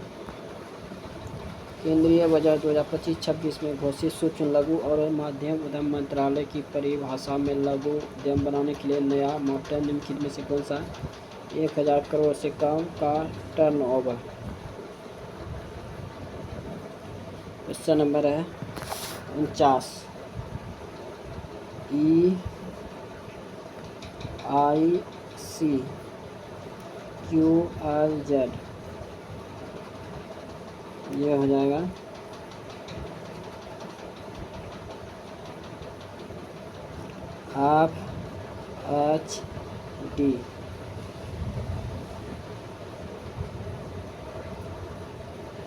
केंद्रीय बजट 2025-26 में घोषित सूक्ष्म लघु और मध्यम उद्यम मंत्रालय की परिभाषा में लघु उद्यम बनाने के लिए नया मॉडल निम्नलिखित में से कौन सा? 1000 करोड़ से कम का टर्नओवर। क्वेश्चन नंबर है 49। EICQRZ, ये हो जाएगा FHD।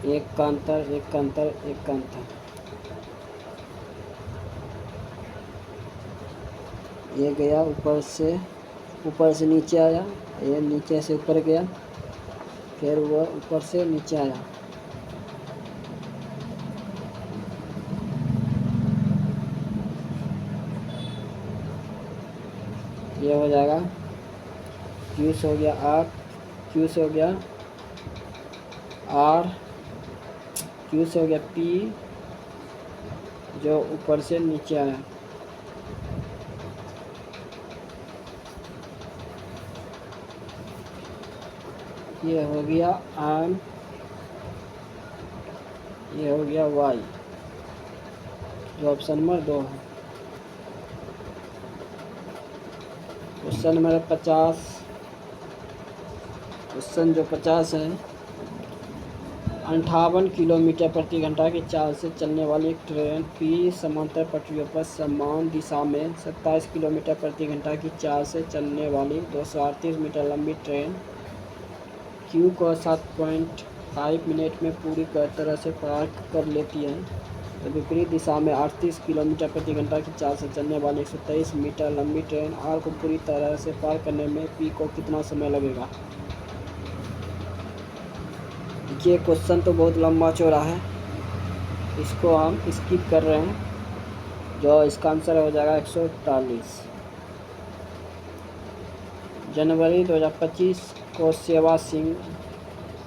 एक का अंतर, एक का अंतर, एक का अंतर। ये गया ऊपर से नीचे आया, ये नीचे से ऊपर गया, फिर वह ऊपर से नीचे आया। ये हो जाएगा Q से हो गया R, Q से हो गया R, Q से हो गया P जो ऊपर से नीचे आया। ये हो गया M, ये हो गया Y, जो ऑप्शन नंबर 2 है। Question number 50। क्वेश्चन जो 50 है, 58 किलोमीटर प्रति घंटा की चाल से चलने वाली एक ट्रेन P समांतर पटरियों पर समान दिशा में 27 किलोमीटर प्रति घंटा की चाल से चलने वाली 238 मीटर लंबी ट्रेन Q को 7.5 मिनट में पूरी तरह से पार कर लेती है, तो विपरीत दिशा में 38 किलोमीटर प्रति घंटा की चाल से चलने वाली 123 मीटर लंबी ट्रेन R को पूरी तरह से पार करने में P को कितना समय लगेगा? ये क्वेश्चन तो बहुत लंबा चौड़ा है, इसको हम स्किप कर रहे हैं, जो इसका आंसर हो जाएगा 141। जनवरी 2025 को सेवा सिंह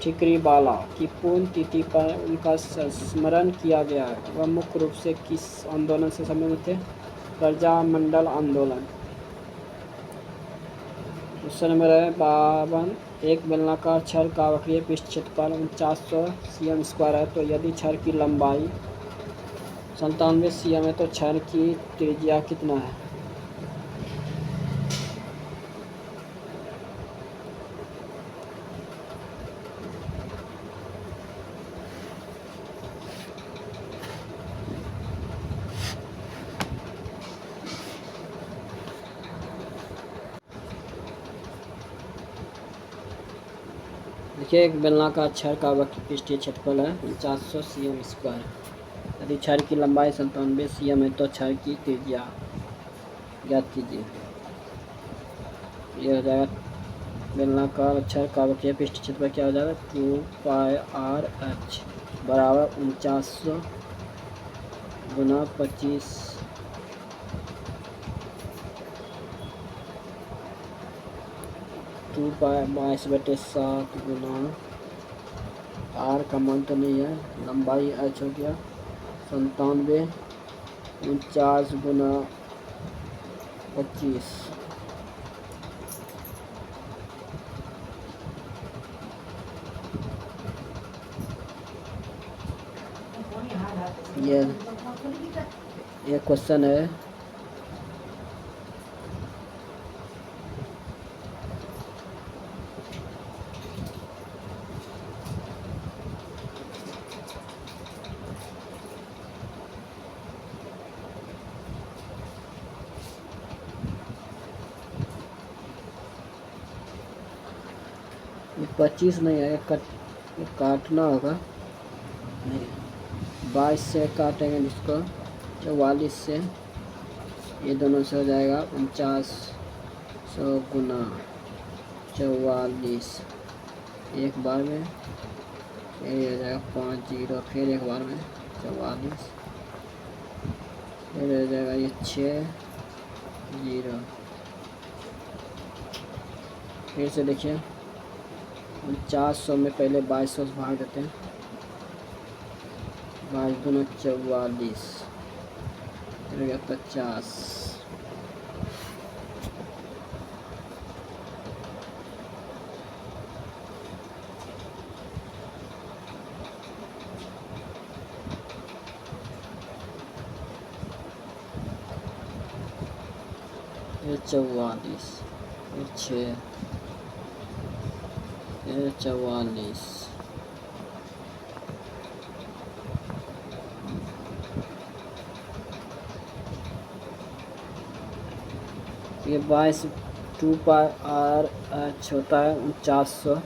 ठिकरीवाला की पुण्यतिथि पर उनका स्मरण किया गया है। वह मुख्य रूप से किस आंदोलन से संबंधित थे? प्रजामंडल आंदोलन। Question number 52। एक बेलनाकार छड़ का वक्रीय पृष्ठ क्षेत्रफल 4900 cm² है, तो यदि छड़ की लंबाई 97 cm है तो छड़ की त्रिज्या कितना है? देखिए, एक बेलनाकार छड़ का वक्र पृष्ठीय क्षेत्रफल है 4900 cm²। यदि छड़ की लंबाई 97 cm है तो छड़ की त्रिज्या ज्ञात कीजिए। यह हो जाएगा बेलनाकार छड़ का वक्रीय पृष्ठीय क्षेत्रफल क्या हो जाएगा? 2πRH बराबर 4900 गुना 25 2π/22/7 गुना R का मान तो नहीं है, लंबाई H हो गया 97 49 गुना 25। ये क्वेश्चन है ये 25 नहीं आएगा, ये काटना होगा। नहीं, 22 से काटेंगे जिसको, 44 से, ये दोनों से हो जाएगा 4900 गुना 44, एक बार में, ये हो जाएगा 50, फिर एक बार में 44, फिर हो जाएगा ये 60, फिर से देखिए 4900 में पहले 2200 से भाग देते हैं, 22 दूना 44, फिर हो गया 50, फिर 44, फिर 6, फिर 44, ये 22 2 पाई आर एच होता है 4900,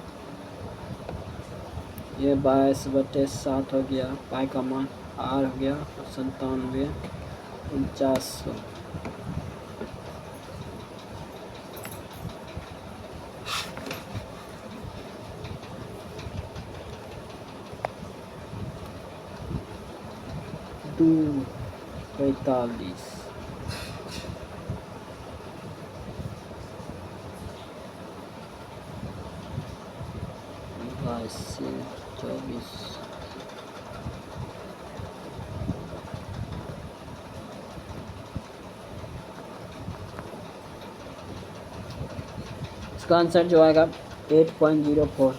ये 22/7 हो गया, पाई का मान आर हो गया 97, 4900, टू 45, से 24, इसका आंसर जो आएगा 8.04।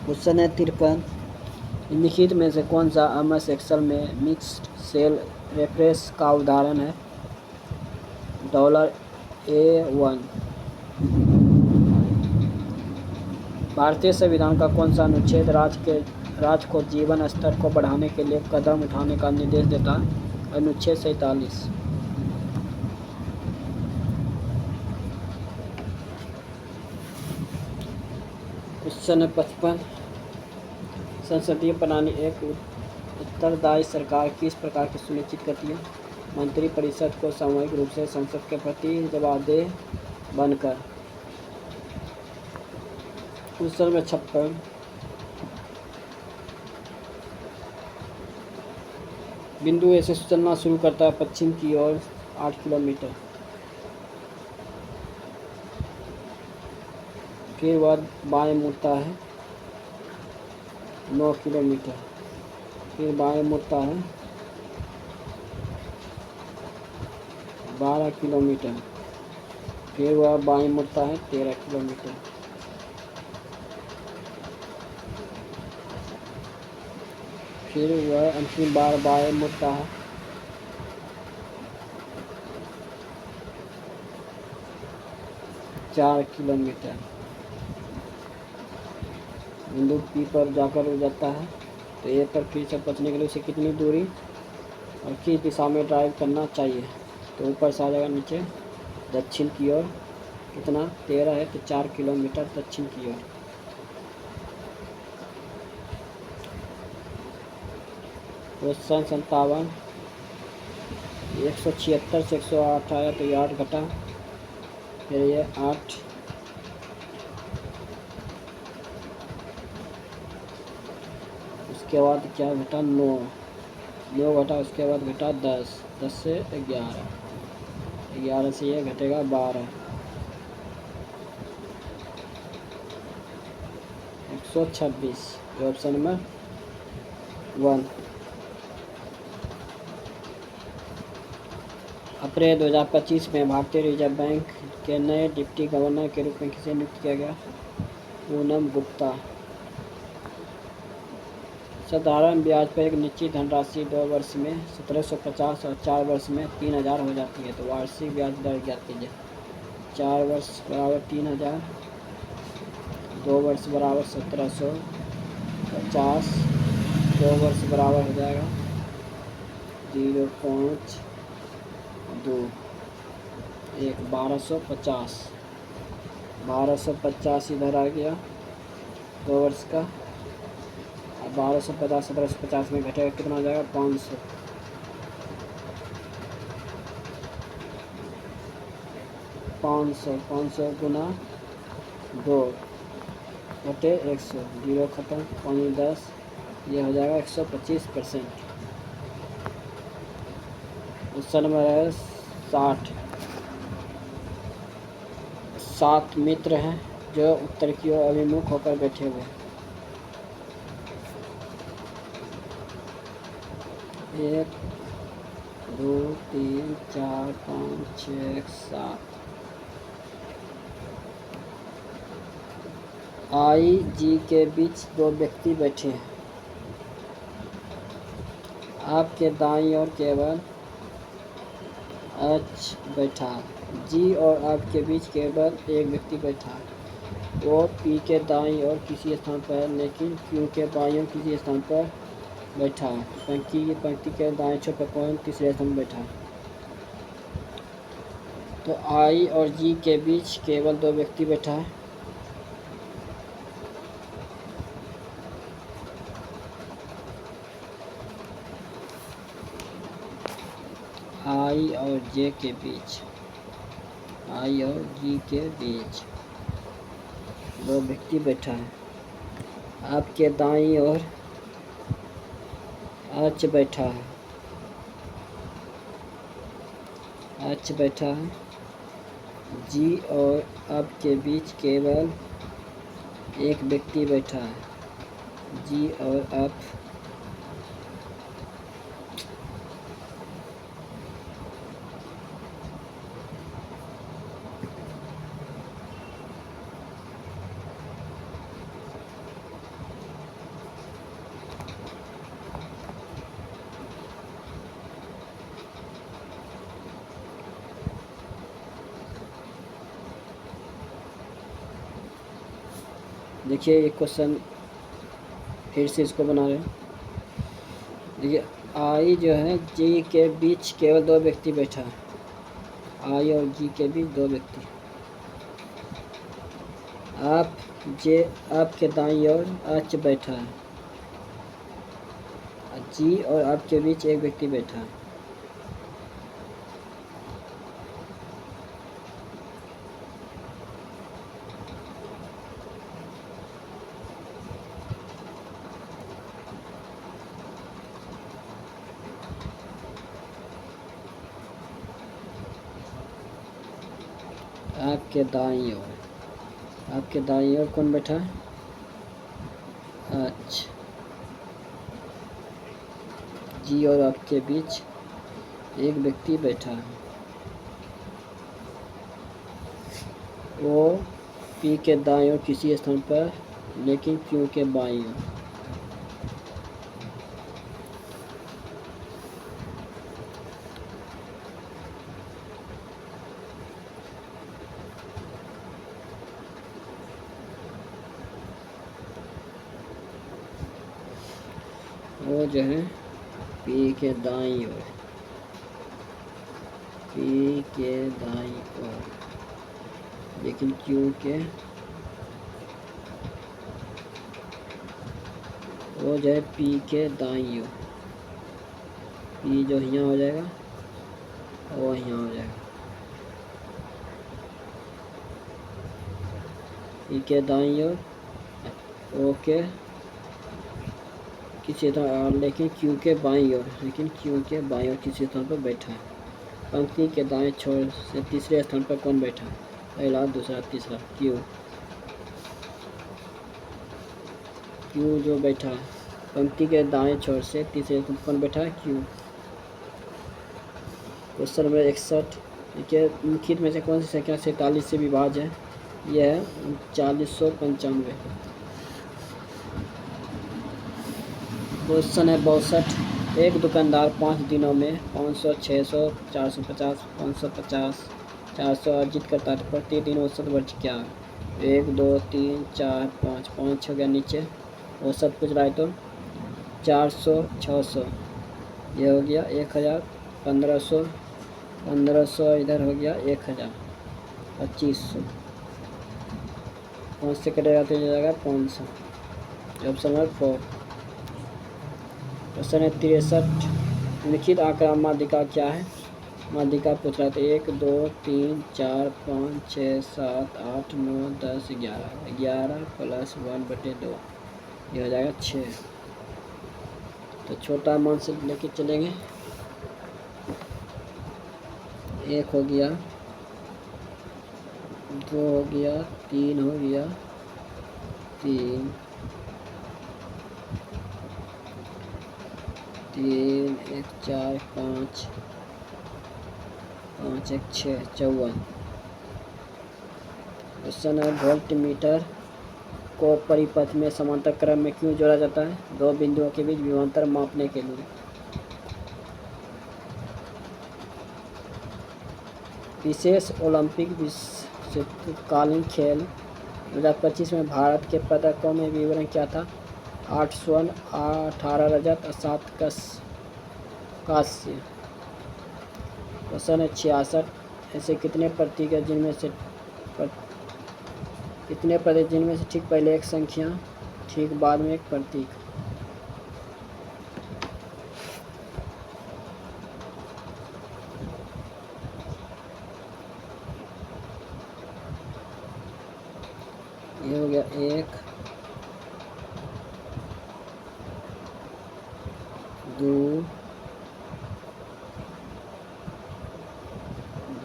क्वेश्चन है 53, निम्नलिखित में से कौन सा MS एक्सेल में मिक्स्ड सेल रेफरेंस का उदाहरण है? $A1, भारतीय संविधान का कौन सा अनुच्छेद राज्य को जीवन स्तर को बढ़ाने के लिए कदम उठाने का निर्देश देता है? अनुच्छेद 47। क्वेश्चन है 55, संसदीय प्रणाली एक उत्तरदायी सरकार किस प्रकार की सुनिश्चित करती है? मंत्रिपरिषद को सामूहिक रूप से संसद के प्रति जवाबदेह बनकर। क्वेश्चन में 56, बिंदु ए से चलना शुरू करता है पश्चिम की ओर 8 किलोमीटर, फिर वह बाएं मुड़ता है 9 किलोमीटर, फिर बाएं मुड़ता है 12 किलोमीटर, फिर वह बाएं मुड़ता है 13 किलोमीटर, फिर वह अंतिम बार बाएं मुड़ता है 4 किलोमीटर। बिंदु पी पर जाकर रुक जाता है, तो ए पर फिर से पहुंचने के लिए उसे कितनी दूरी और किस दिशा में ड्राइव करना चाहिए? तो ऊपर से आ जाएगा नीचे दक्षिण की ओर, कितना 13 है तो 4 किलोमीटर दक्षिण की ओर। क्वेश्चन 57, 176 से 108 आया तो ये 8 घटा, फिर ये 8, उसके बाद क्या घटा 9 घटा, उसके बाद घटा 10 से 11 से ये घटेगा 12, 126, जो ऑप्शन नंबर 1। अप्रैल 2025 में भारतीय रिजर्व बैंक के नए डिप्टी गवर्नर के रूप में किसे नियुक्त किया गया? पूनम गुप्ता। साधारण ब्याज पर एक निश्चित धनराशि 2 वर्ष में 1750 और 4 वर्ष में 3000 हो जाती है, तो वार्षिक ब्याज दर ज्ञात कीजिए। 4 वर्ष बराबर 3000, 2 वर्ष बराबर 1750, 2 वर्ष बराबर हो जाएगा 0.2, एक 1250, 1250 इधर आ गया 2 वर्ष का। अब 1250 1750 में घटेगा कितना हो जाएगा 500। 500 गुना 2 बटे 100, 0 खत्म, 5 10, ये हो जाएगा 125%। क्वेश्चन नंबर है 60। 7 मित्र हैं जो उत्तर की ओर अभिमुख होकर बैठे हुए हैं। 1 2 3 4 5 6 7। आई जी के बीच 2 व्यक्ति बैठे हैं। आपके दाईं ओर केवल एच बैठा है। जी और आपके बीच केवल एक व्यक्ति बैठा है। वो पी के दाईं ओर किसी स्थान पर, लेकिन क्यू के बाईं ओर किसी स्थान पर बैठा है। पंक्ति के दाएं छोर पर कौन तीसरे स्थान पर बैठा है? तो आई और जी के बीच केवल 2 व्यक्ति बैठा है। आई और जे के बीच, आई और जी के बीच 2 व्यक्ति बैठा है। आपके दाईं ओर एच बैठा है। एच बैठा है। जी और आपके बीच केवल एक व्यक्ति बैठा है। जी और आप देखिए ये क्वेश्चन फिर से इसको बना रहे हैं। देखिए आई जो है जी के बीच केवल 2 व्यक्ति बैठा है। आई और जी के बीच 2 व्यक्ति। आप जे आपके दाईं ओर एच बैठा है। जी और आपके बीच एक व्यक्ति बैठा है। आपके दाईं ओर कौन बैठा है? एच। जी और आपके बीच एक व्यक्ति बैठा है। वो पी के दाईं ओर किसी स्थान पर, लेकिन क्यू के बाईं ओर। वो जो है पी के दाईं ओर, पी के दाईं ओर, लेकिन क्यू के, वो जो है पी के दाईं ओर। पी जो यहाँ हो जाएगा वो यहाँ हो जाएगा। पी के दाईं ओर, ओके किसी तरह, लेकिन क्यू के बाईं ओर, किसी स्थान पर बैठा है। पंक्ति के दाएं छोर से तीसरे स्थान पर कौन बैठा है? पहला, दूसरा, तीसरा। क्यू जो बैठा है पंक्ति के दाएं छोर से तीसरे स्थान पर कौन बैठा है? क्यू। Question number 61। देखिए निम्नलिखित में से कौन सी संख्या 47 से विभाज्य है? यह है 3995। क्वेश्चन है 62। एक दुकानदार 5 दिनों में 500, 600, 450, 550, 400 अर्जित करता है। प्रतिदिन औसत वर्ष क्या है? 1 2 3 4 5, 5 हो गया नीचे। औसत पूछ रहा है तो 400, 600, ये हो गया 1000, 1500, 1500 इधर हो गया 1000, 2500, 5 से कटेगा तो हो जाएगा 500। Option number 4। क्वेश्चन है 63, लिखित आंकड़ा माध्यिका क्या है? माध्यिका पूछ रहा था 1 2 3 4 5 6 7 8 9 10 11, 11 + 1/2, ये हो जाएगा 6। तो छोटा मान से लेके चलेंगे। 1 हो गया, 2 हो गया, 3 हो गया, 3 3 1 4 5 5 1 6, 54। क्वेश्चन है वोल्ट मीटर को परिपथ में समांतर क्रम में क्यों जोड़ा जाता है? दो बिंदुओं के बीच विभवांतर मापने के लिए। विशेष ओलंपिक विश्वकालीन खेल 2025 में भारत के पदकों में विवरण क्या था? 8 स्वर्ण, 18 रजत और 7 कांस्य। क्वेश्चन है 66, ऐसे कितने प्रतीक है जिनमें से ठीक पहले एक संख्या, ठीक बाद में एक प्रतीक। ये हो गया 1 2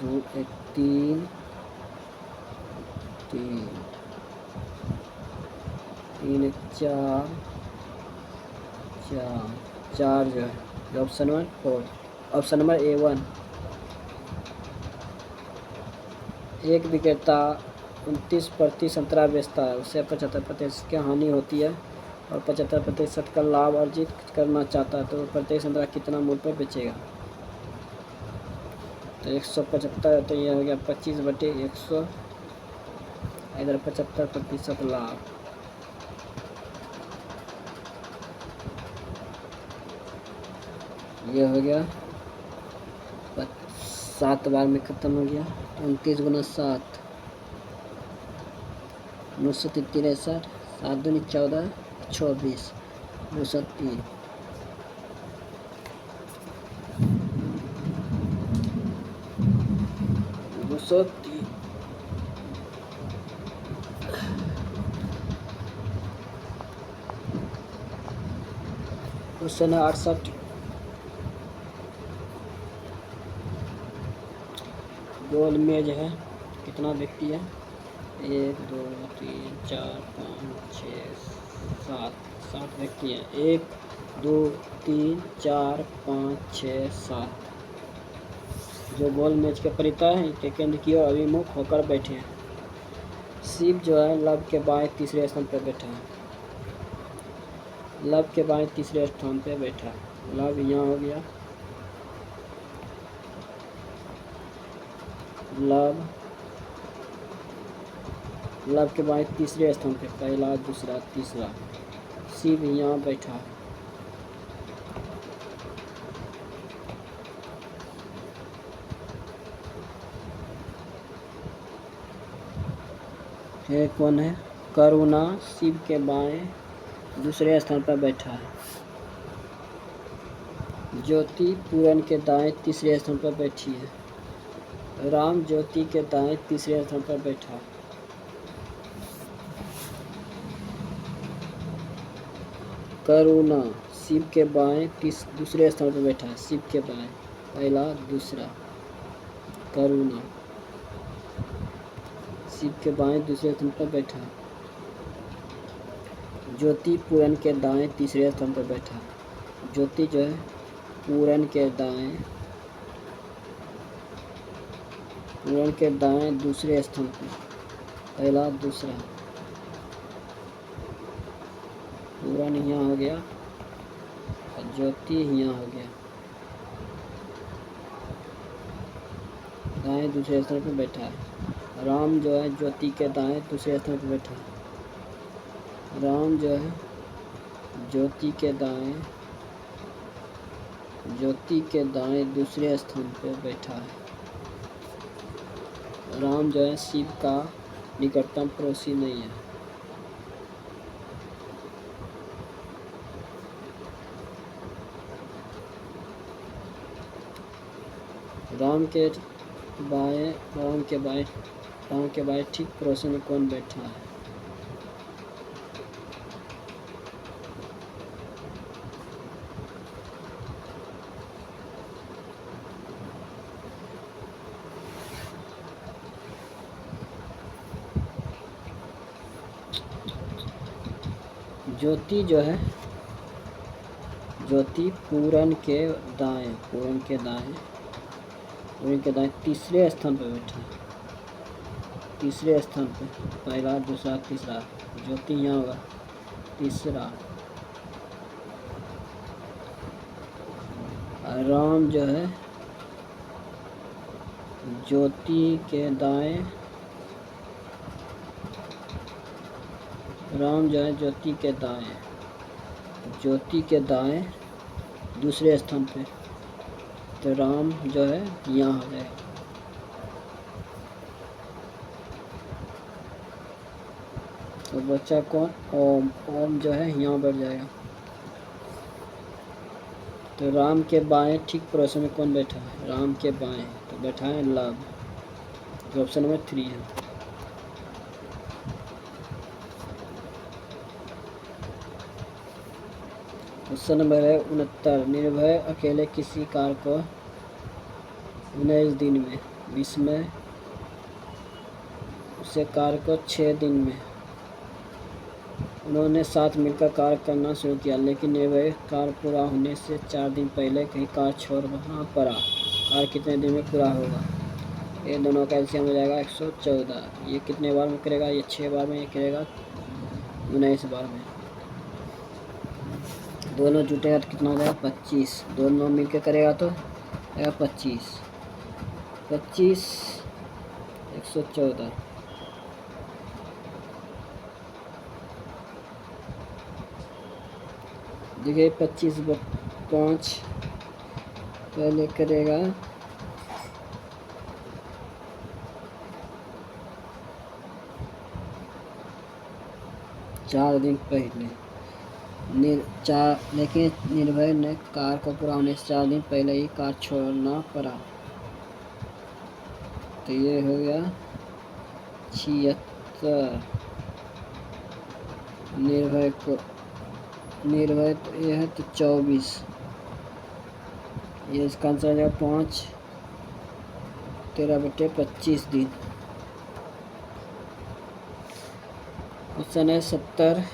2 1 3 3 3 1 4 4 4 जो है option number 4। Option number A1। एक विक्रेता 29% संतरा बेचता है, उसे 75% की हानि होती है और 75% का लाभ अर्जित करना चाहता है, तो प्रत्येक संतरा कितना मूल्य पर बेचेगा? तो 175, तो ये हो गया 25/100, इधर 75% लाभ। ये हो गया 7 बार में ख़त्म हो गया। 29 × 7 963, 7 दूनी 14, 26, 903। क्वेश्चन है 68, गोल मेज है, कितना व्यक्ति है? 1 2 3 4 5 6 7 व्यक्ति हैं। 1 2 3 4 5 6 7 जो गोल मेज के परितः है के केंद्र की ओर अभिमुख होकर बैठे हैं। शिव जो है लव के बाएं तीसरे स्थान पर बैठा है, लव के बाएं तीसरे स्थान पर बैठा है। लव यहाँ हो गया, लव के बाएं तीसरे स्थान पे, पहला दूसरा तीसरा। शिव यहाँ बैठा है। फिर कौन है? करुणा शिव के बाएं दूसरे स्थान पर बैठा है। ज्योति पूरन के दाएं तीसरे स्थान पर बैठी है। राम ज्योति के दाएं तीसरे स्थान पर बैठा है। करुणा शिव के बाएं दूसरे स्थान पर बैठा है। शिव के बाएं, पहला दूसरा। करुणा शिव के बाएं दूसरे स्थान पर बैठा है। ज्योति पूरन के दाएं तीसरे स्थान पर बैठा है। ज्योति जो है पूरन के दाएं दूसरे स्थान पर, पहला दूसरा। पूरन यहाँ हो गया और ज्योति यहाँ हो गया, दाएं दूसरे स्थान पर बैठा है। राम जो है ज्योति के दाएं दूसरे स्थान पर बैठा है। राम जो है ज्योति के दाएं दूसरे स्थान पर बैठा है। राम जो है शिव का निकटतम पड़ोसी नहीं है। राम के बाएं राम के बाएं ठीक पड़ोसी में कौन बैठा है? ज्योति जो है, ज्योति पूरन के दाएं तीसरे स्थान पर बैठा है। तीसरे स्थान पे, पहला दूसरा तीसरा, ज्योति यहाँ होगा तीसरा। राम जो है ज्योति के दाएं, राम जो है ज्योति के दाएं दूसरे स्थान पे, तो राम जो है यहाँ हो जाएगा। तो बच्चा कौन? ओम। ओम जो है यहाँ बैठ जाएगा। तो राम के बाएं ठीक पड़ोस में कौन बैठा है? राम के बाएं तो बैठा है लव, जो ऑप्शन नंबर 3 है। क्वेश्चन नंबर है 69। निर्भय अकेले किसी कार को 19 दिन में, 20 में उसे कार को 6 दिन में, उन्होंने साथ मिलकर कार्य करना शुरू किया, लेकिन निर्भय कार पूरा होने से 4 दिन पहले कहीं कार छोड़ वहाँ पड़ा। कार कितने दिन में पूरा होगा? ये दोनों का एलसीएम हो जाएगा 114। ये कितने बार में करेगा? ये 6 बार में, ये करेगा 19 बार में। दोनों जुटेगा तो कितना हो जाएगा? 25। दोनों मिलकर करेगा तो आएगा 25 114। देखिए 25/5 पहले करेगा 4 दिन पहले, लेकिन निर्भय ने कार को पूरा होने से 4 दिन पहले ही कार छोड़ना पड़ा, तो ये हो गया 76। निर्भय तो ये है तो 24, ये इसका आंसर आ जाएगा 5 13/25 दिन। क्वेश्चन है 70।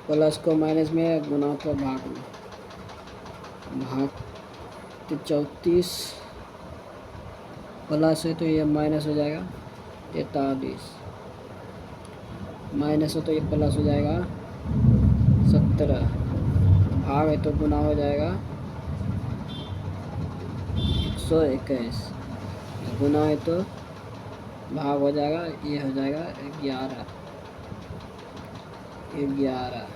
प्लस को माइनस में, गुना को भाग में, भाग तो 34 प्लस है तो ये माइनस हो जाएगा 43, माइनस हो तो ये प्लस हो जाएगा 17, भाग है तो गुना हो जाएगा 121, गुना है तो भाग हो जाएगा, ये हो जाएगा 11,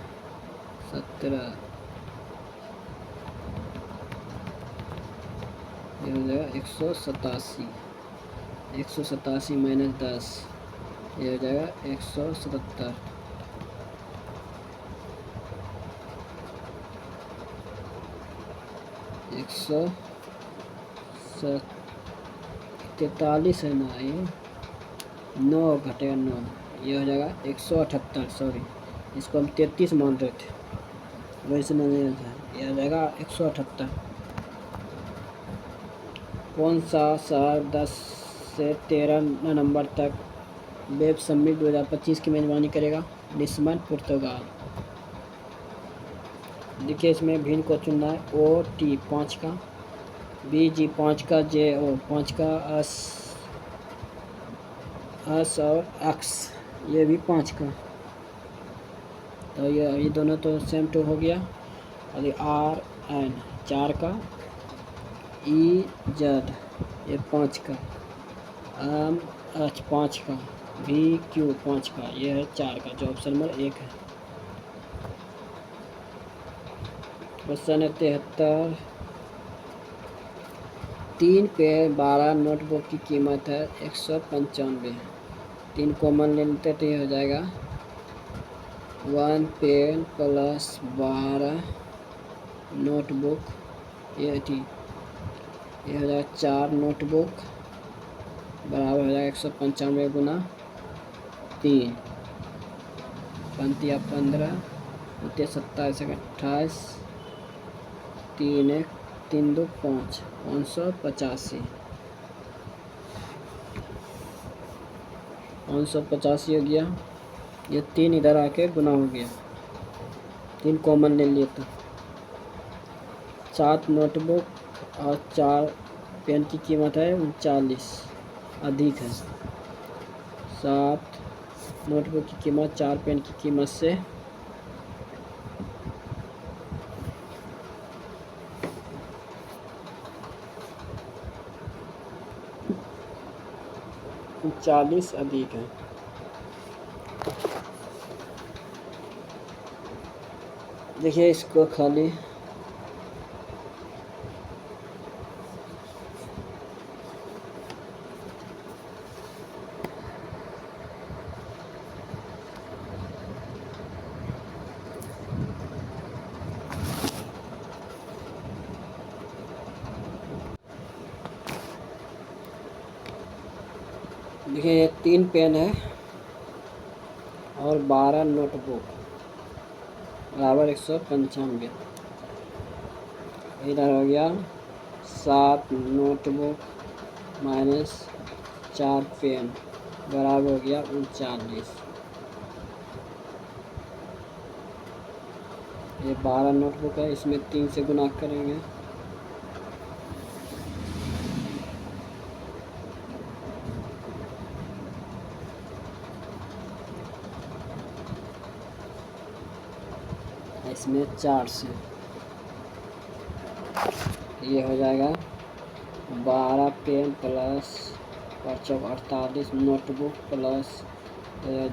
17, ये हो जाएगा 187, 187 माइनस 10, ये हो जाएगा 177, 143 है ना, ये 9 घटेगा 9, ये हो जाएगा 178। सॉरी, इसको हम 33 मान रहे थे, वैसे नहीं था, ये हो जाएगा 178। कौन सा शहर 10 से 13 नवंबर तक वेब समिट 2025 की मेज़बानी करेगा? लिस्बन, पुर्तगाल। देखिए इसमें भिन्न को चुनना है। OT 5 का, BG 5 का, JO 5 का, S और X ये भी 5 का, तो ये दोनों तो सेम टू हो गया। और ये RN 4 का, EZ ये 5 का, MH 5 का, VQ 5 का, ये है 4 का, जो ऑप्शन नंबर 1 है। क्वेश्चन है 73। 3 पे 12 नोटबुक की कीमत है 195। 3 कॉमन ले लेते तो ये हो जाएगा 1 पेन प्लस 12 नोटबुक, ये थी, ये हो जाएगा 4 नोटबुक बराबर हो जाएगा 195 गुना 3, 15 होते 27 28, 3 1 3 2 5, 585। 585 हो गया। ये 3 इधर आके गुना हो गया, 3 कॉमन ले लिए तो 7 नोटबुक और 4 पेन की कीमत है 39, अधिक है। 7 नोटबुक की कीमत 4 पेन की कीमत से चालीस अधिक है। देखिए इसको खाली देखिए ये 3 पेन है और 12 नोटबुक बराबर 195। इधर हो गया 7 नोटबुक माइनस 4 पेन बराबर हो गया 39। ये 12 नोटबुक है, इसमें 3 से गुना करेंगे। इसमें 4 से, ये हो जाएगा 12 पेन प्लस 48 नोटबुक प्लस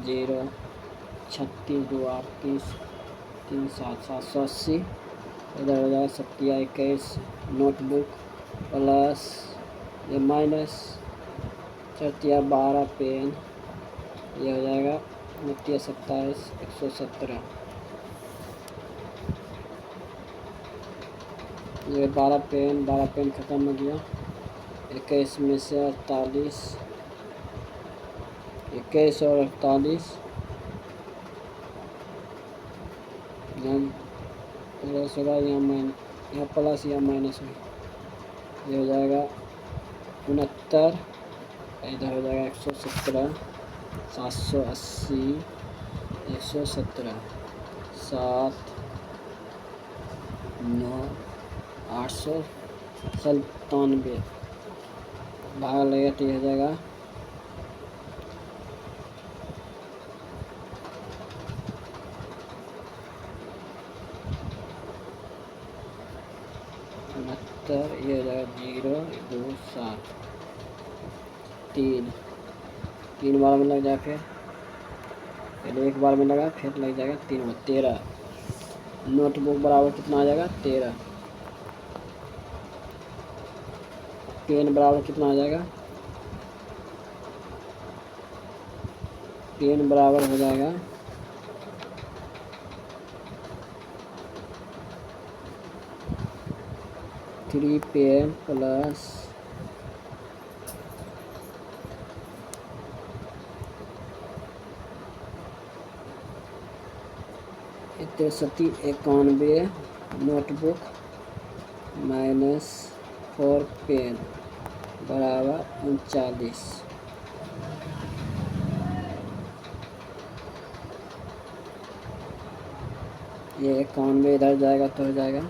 0 36 2 38 3 7 780। इधर हो जाएगा 21 नोटबुक प्लस ये माइनस 12 पेन, ये हो जाएगा 27 117। ये 12 पेन ख़त्म हो गया। 21 में से 48, 21 और 48 प्लस होगा, यहाँ प्लस या माइनस होगा, ये हो जाएगा 69। इधर हो जाएगा 117 780 117 7 9 897 भाग लगेगा तो ये हो जाएगा 69, ये हो जाएगा 0 2 7 3 बार में लग जाए, फिर पहले एक बार में लगा, फिर लग जाएगा 3 बार 13। नोटबुक बराबर कितना आ जाएगा 13। पेन बराबर कितना आ जाएगा, पेन बराबर हो जाएगा 3 pen plus 93 notebook minus 4 pen बराबर 39। ये 91 इधर जाएगा तो हो जाएगा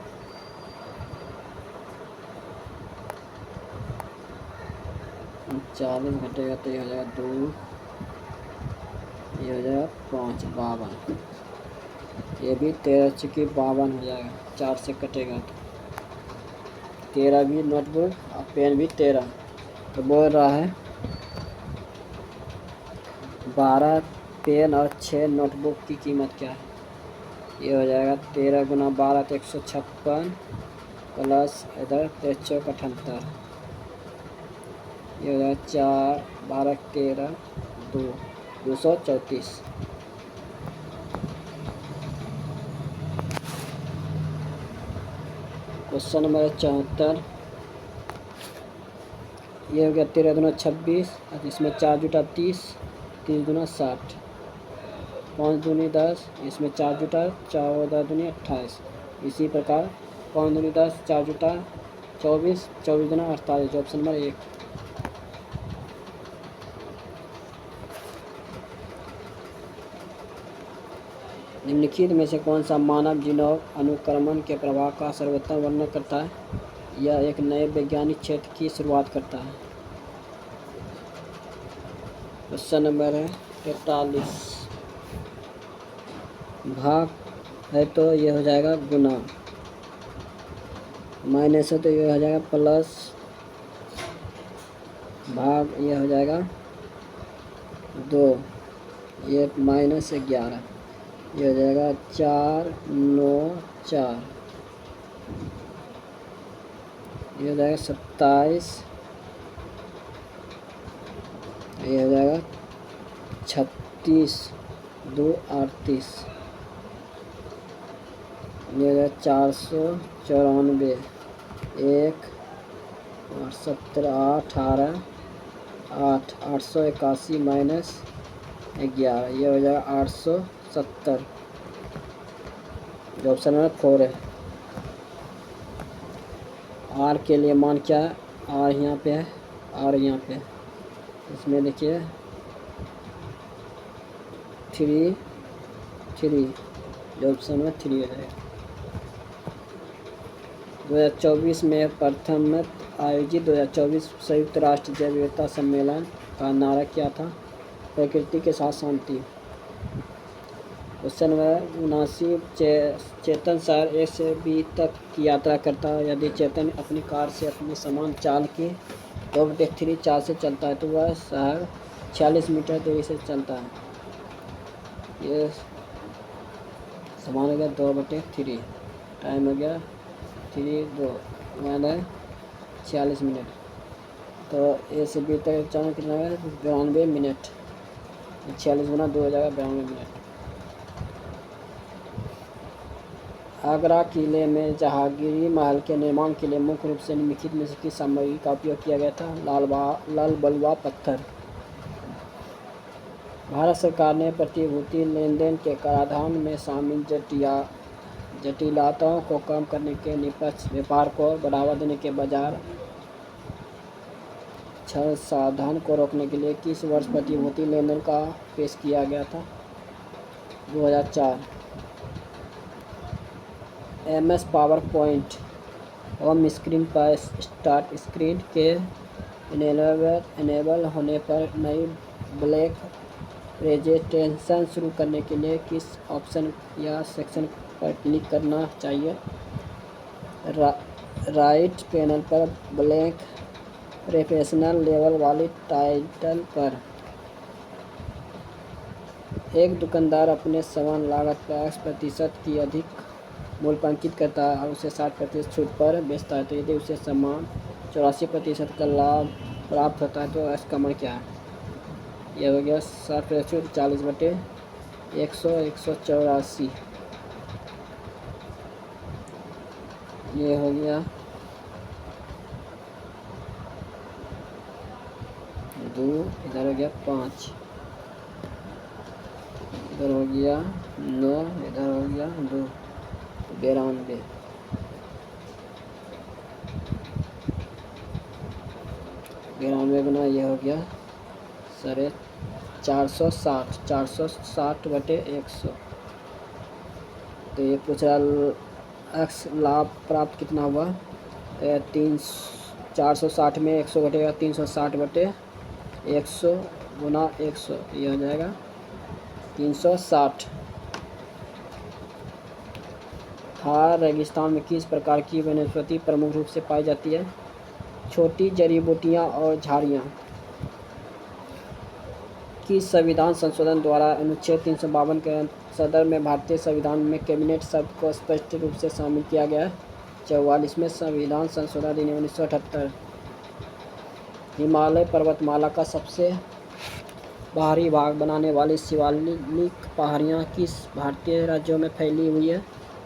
39 घटेगा तो ये हो जाएगा 2, ये हो जाएगा 5 52। ये भी 13 चुकी 52 हो जाएगा, 4 से कटेगा तो 13 भी नोटबुक और पेन भी 13। तो बोल रहा है 12 पेन और 6 नोटबुक की कीमत क्या है? ये हो जाएगा 13 गुना 12 तो 156 प्लस इधर 13 ये हो जाएगा 4 12 13 2 234। Question number 74। ये हो गया 13 दूना 26 और इसमें 4 जुटा 30 30 दूना 60 5 दूनी 10 इसमें 4 जुटा 4 दूनी 28। इसी प्रकार 5 दूनी 10 4 जुटा 24 24 दूना 48। Option number 1। निम्नलिखित में से कौन सा मानव जीनोम अनुक्रमण के प्रभाव का सर्वोत्तम वर्णन करता है? यह एक नए वैज्ञानिक क्षेत्र की शुरुआत करता है। क्वेश्चन नंबर है 43। भाग है तो ये हो जाएगा गुना, माइनस है तो ये हो जाएगा प्लस, भाग ये हो जाएगा 2, ये -11, ये हो जाएगा 4 9 4, ये हो जाएगा 27, ये हो जाएगा 36 2 38, ये हो जाएगा 494 1 और 17 18 8 881 -11, ये हो जाएगा 870। जो ऑप्शन नंबर 4 है। आर के लिए मान क्या है? आर यहाँ पे है, आर यहाँ पे है। इसमें देखिए 3 3, जो ऑप्शन नंबर 3 हो जाएगा। 2024 में प्रथम आयोजित 2024 संयुक्त राष्ट्र जैव विविधता सम्मेलन का नारा क्या था? प्रकृति के साथ शांति। Question number 79। चेतन शहर ए से बी तक की यात्रा करता है। यदि चेतन अपनी कार से अपनी समान चाल की 2/3 चाल से चलता है तो वह शहर 46 मीटर देरी से चलता है। ये समान हो गया 2/3, टाइम हो गया 3 2 यानी 46 मिनट। तो ए से बी तक चलना कितना है? 92 मिनट। 46 गुना 2 हो जाएगा 92 मिनट। आगरा किले में जहांगीरी महल के निर्माण के लिए मुख्य रूप से निम्नलिखित में से किस सामग्री का उपयोग किया गया था? लाल बलुआ पत्थर। भारत सरकार ने प्रतिभूति लेनदेन के कराधान में शामिल जटिलताओं को कम करने के निष्पक्ष व्यापार को बढ़ावा देने के बाजार छल साधन को रोकने के लिए किस वर्ष प्रतिभूति लेनदेन का पेश किया गया था? 2004। MS power point home screen पर स्टार्ट स्क्रीन के इनेबल होने पर नई ब्लैक प्रेजेंटेशन शुरू करने के लिए किस ऑप्शन या सेक्शन पर क्लिक करना चाहिए? राइट पैनल पर ब्लैंक प्रोफेशनल लेवल वाली टाइटल पर। एक दुकानदार अपने सामान लागत पर 10% की अधिक मूल्य पर अंकित करता है और उसे 60% छूट पर बेचता है, तो यदि उसे समान 84% का लाभ प्राप्त होता है तो इसका मान क्या है? यह हो गया 60% छूट 40/100 184। ये हो गया 2, इधर हो गया 5, इधर हो गया 9, इधर हो गया 2, 92। गुना ये हो गया 460 460/100। तो ये पूछ रहा एक्स लाभ प्राप्त कितना हुआ? 460 में 100 घटेगा 360/100 गुना 100, ये हो जाएगा 360। थार रेगिस्तान में किस प्रकार की वनस्पति प्रमुख रूप से पाई जाती है? छोटी जड़ी बूटियाँ और झाड़ियाँ। की संविधान संशोधन द्वारा अनुच्छेद 352 के सदर में भारतीय संविधान में कैबिनेट शब्द को स्पष्ट रूप से शामिल किया गया है। 44वें संविधान संशोधन अधिनियम 1978। हिमालय पर्वतमाला का सबसे बाहरी भाग बनाने वाली शिवालिक पहाड़ियाँ किस भारतीय राज्यों में फैली हुई है?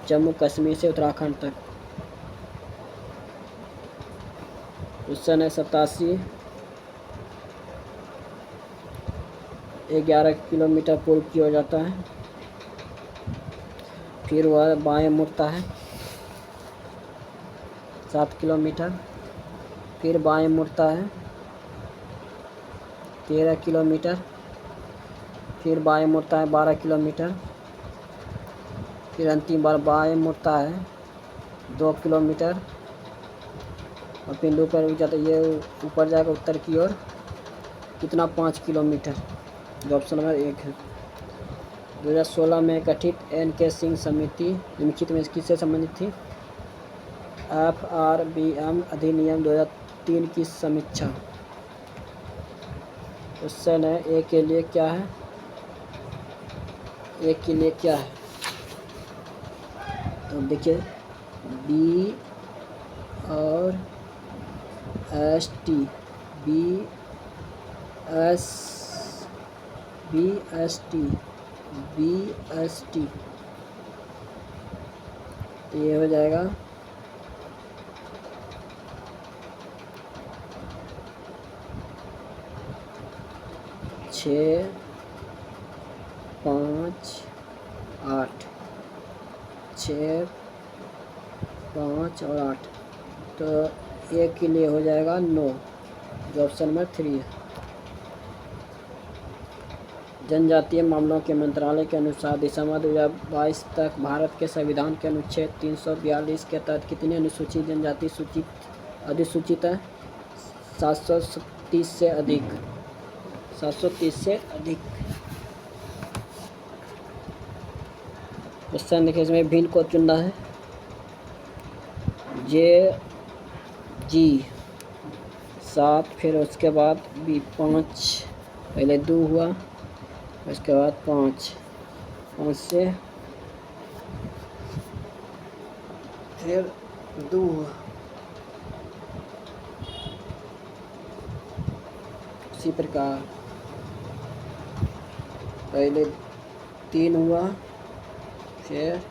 जम्मू कश्मीर से उत्तराखंड तक। क्वेश्चन है 87। 11 किलोमीटर पूर्व की ओर जाता है, फिर वह बाएं मुड़ता है 7 किलोमीटर, फिर बाएं मुड़ता है 13 किलोमीटर, फिर बाएं मुड़ता है 12 किलोमीटर, फिर अंतिम बार बाएं मुड़ता है 2 किलोमीटर और फिर ऊपर उठ जाता है। ये ऊपर जाएगा उत्तर की ओर कितना? 5 किलोमीटर, जो ऑप्शन नंबर 1 है। 2016 में गठित NK सिंह समिति निम्नलिखित में किससे संबंधित थी? FRBM अधिनियम 2003 की समीक्षा। क्वेश्चन है ए के लिए क्या है? ए के लिए क्या है? तो देखिए B और ST, BST तो ये हो जाएगा 6, 5, 8, 6, 5 और 8 तो ए के लिए हो जाएगा 9, जो ऑप्शन नंबर 3 है। जनजातीय मामलों के मंत्रालय के अनुसार दिसंबर 2022 तक भारत के संविधान के अनुच्छेद 342 के तहत कितनी अनुसूचित जनजाति अधिसूचित है? 730 से अधिक। 730 से अधिक। क्वेश्चन देखिए, इसमें भिन्न को चुनना है। G 7, फिर उसके बाद B 5, पहले 2 हुआ, उसके बाद 5 से फिर 2 हुआ, इसी प्रकार पहले 3 हुआ, फिर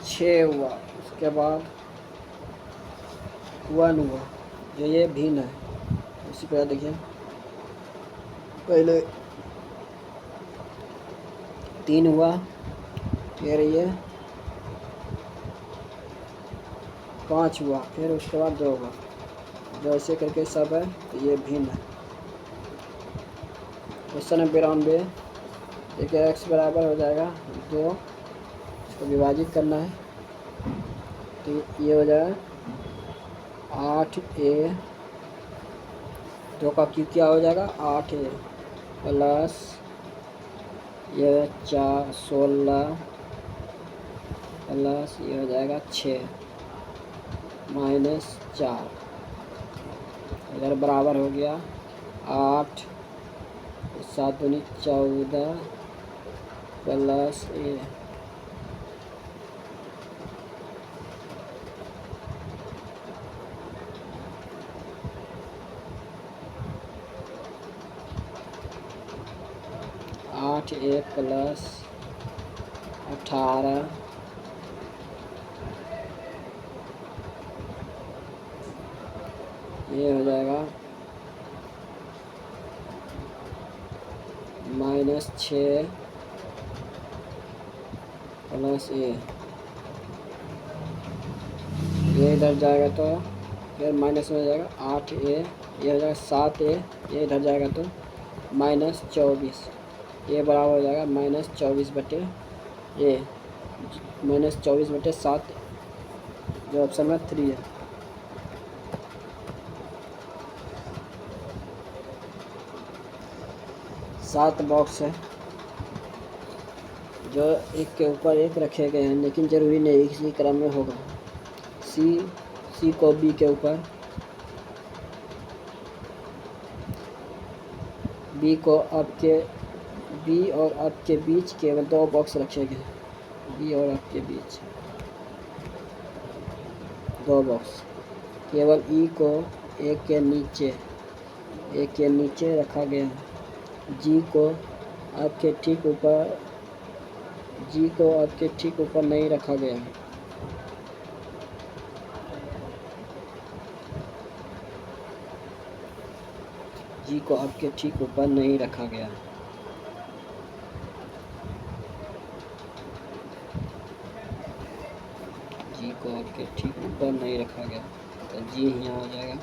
6 हुआ, उसके बाद 1 हुआ, जो ये भिन्न है। इसी प्रकार देखिए, पहले 3 हुआ, फिर ये 5 हुआ, फिर उसके बाद 2 हुआ, जो ऐसे करके सब है, तो ये भिन्न है। क्वेश्चन है 92। देखिए x बराबर हो जाएगा 2, इसको विभाजित करना है, तो ये हो जाएगा 8a, 2 का क्यूब क्या हो जाएगा? 8a प्लस ये 4 16 प्लस ये हो जाएगा 6 माइनस 4, इधर बराबर हो गया 8 7 दूनी 14 प्लस a 8a प्लस 18 ये हो जाएगा माइनस 6 प्लस a, ये इधर जाएगा तो फिर माइनस में हो जाएगा 8a, ये हो जाएगा 7a, ये इधर जाएगा तो माइनस 24, ये बराबर हो जाएगा माइनस 24 बटे ये माइनस 24 बटे 7, जो ऑप्शन में 3 है। सात बॉक्स है जो एक के ऊपर एक रखे गए हैं, लेकिन ज़रूरी नहीं इसी क्रम में होगा। सी को बी के ऊपर, बी और आपके बीच केवल 2 बॉक्स रखे गए। बी और आपके बीच 2 बॉक्स, केवल ई को एक के नीचे रखा गया है। जी को आपके ठीक ऊपर नहीं रखा गया है। जी को आपके ठीक ऊपर नहीं रखा गया है। जी को आपके ठीक ऊपर नहीं रखा गया, तो जी यहाँ आ जाएगा।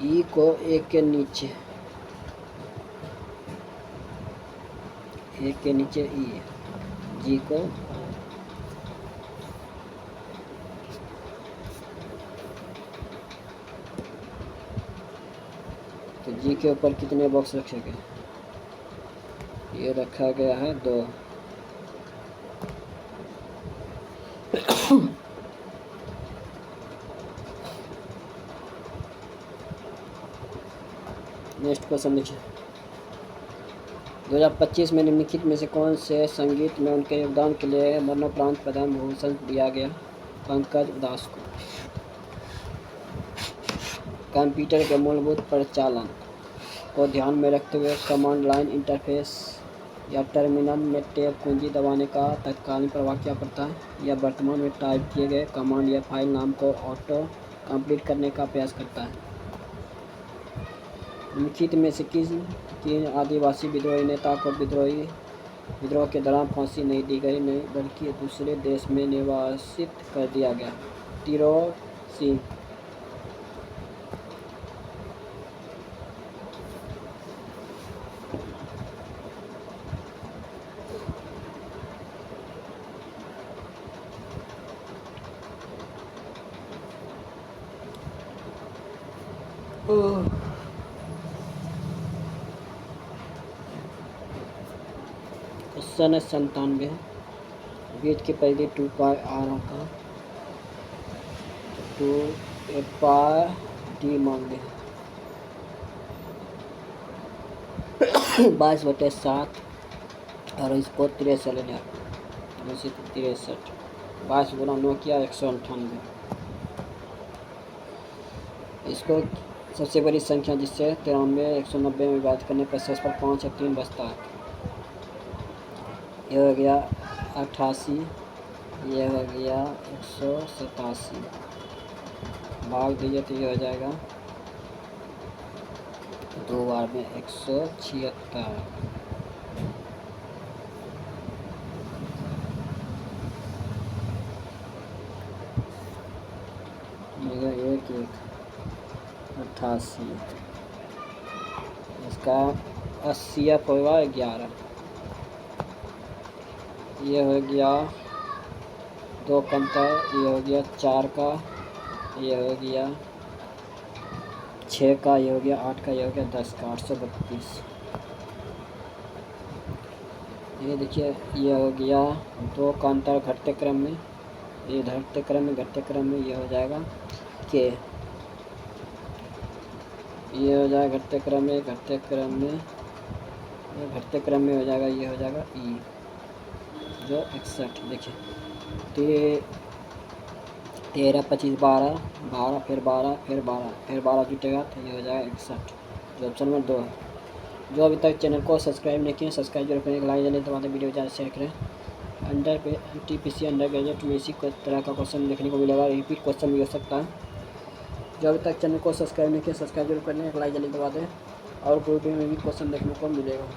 ई को एक के नीचे ई है। जी को तो जी के ऊपर कितने बॉक्स रखे गए? ये रखा गया है 2। नेक्स्ट क्वेश्चन देखिए। 2025 में निम्नलिखित में से कौन से संगीत में उनके योगदान के लिए मरणोपरांत पद्म भूषण दिया गया? पंकज उधास को। कंप्यूटर के मूलभूत परिचालन को ध्यान में रखते हुए कमांड लाइन इंटरफेस या टर्मिनल में टैब कुंजी दबाने का तत्कालीन प्रभाव क्या पड़ता है? यह वर्तमान में टाइप किए गए कमांड या फाइल नाम को ऑटो कंप्लीट करने का प्रयास करता है। निम्नलिखित में से किस तीन आदिवासी विद्रोही नेता को विद्रोह के दौरान फांसी नहीं दी गई, नहीं बल्कि दूसरे देश में निर्वासित कर दिया गया? टिरोर सिंह। सन 97 बीच की परिधि 2 पाई आर होता है, 2 पाई डी मान लें। 22/7 और इसको 63 लेना, 63 22 गुना 9 किया 198। इसको सबसे बड़ी संख्या जिससे 93 190 में विभाजित करने पर शेष पर 5 या 3 बचता है। यह हो गया 88, यह हो गया 187, भाग दीजिए तो ये हो जाएगा 2 बार में 176। एक 88, इसका 80 होगा 11। ये हो गया 2 कंतर, ये हो गया 4 का, ये हो गया 6 का, ये हो गया 8 का, ये हो गया 10 का, 832। ये देखिए ये हो गया 2 का अंतर घटते क्रम में, ये घटते क्रम में ये हो जाएगा के, ये हो जाएगा घटते क्रम में हो जाएगा, ये हो जाएगा ई जो 61। देखिए 13 25 12 फिर 12 जुटेगा तो ये हो जाएगा 61, जो ऑप्शन नंबर 2 है। जो अभी तक चैनल को सब्सक्राइब नहीं किए सब्सक्राइब जरूर करें, लाइक जल्दी दबाते, वीडियो ज़्यादा शेयर करें। TPC अंडर ग्रेजुएट में इसी तरह का क्वेश्चन देखने को मिलेगा, रिपीट क्वेश्चन भी हो सकता है। जो अभी तक चैनल को सब्सक्राइब नहीं किया सब्सक्राइब जरूर करें, लाइक जल्दी दबा दें और ग्रुप में भी क्वेश्चन देखने को मिलेगा।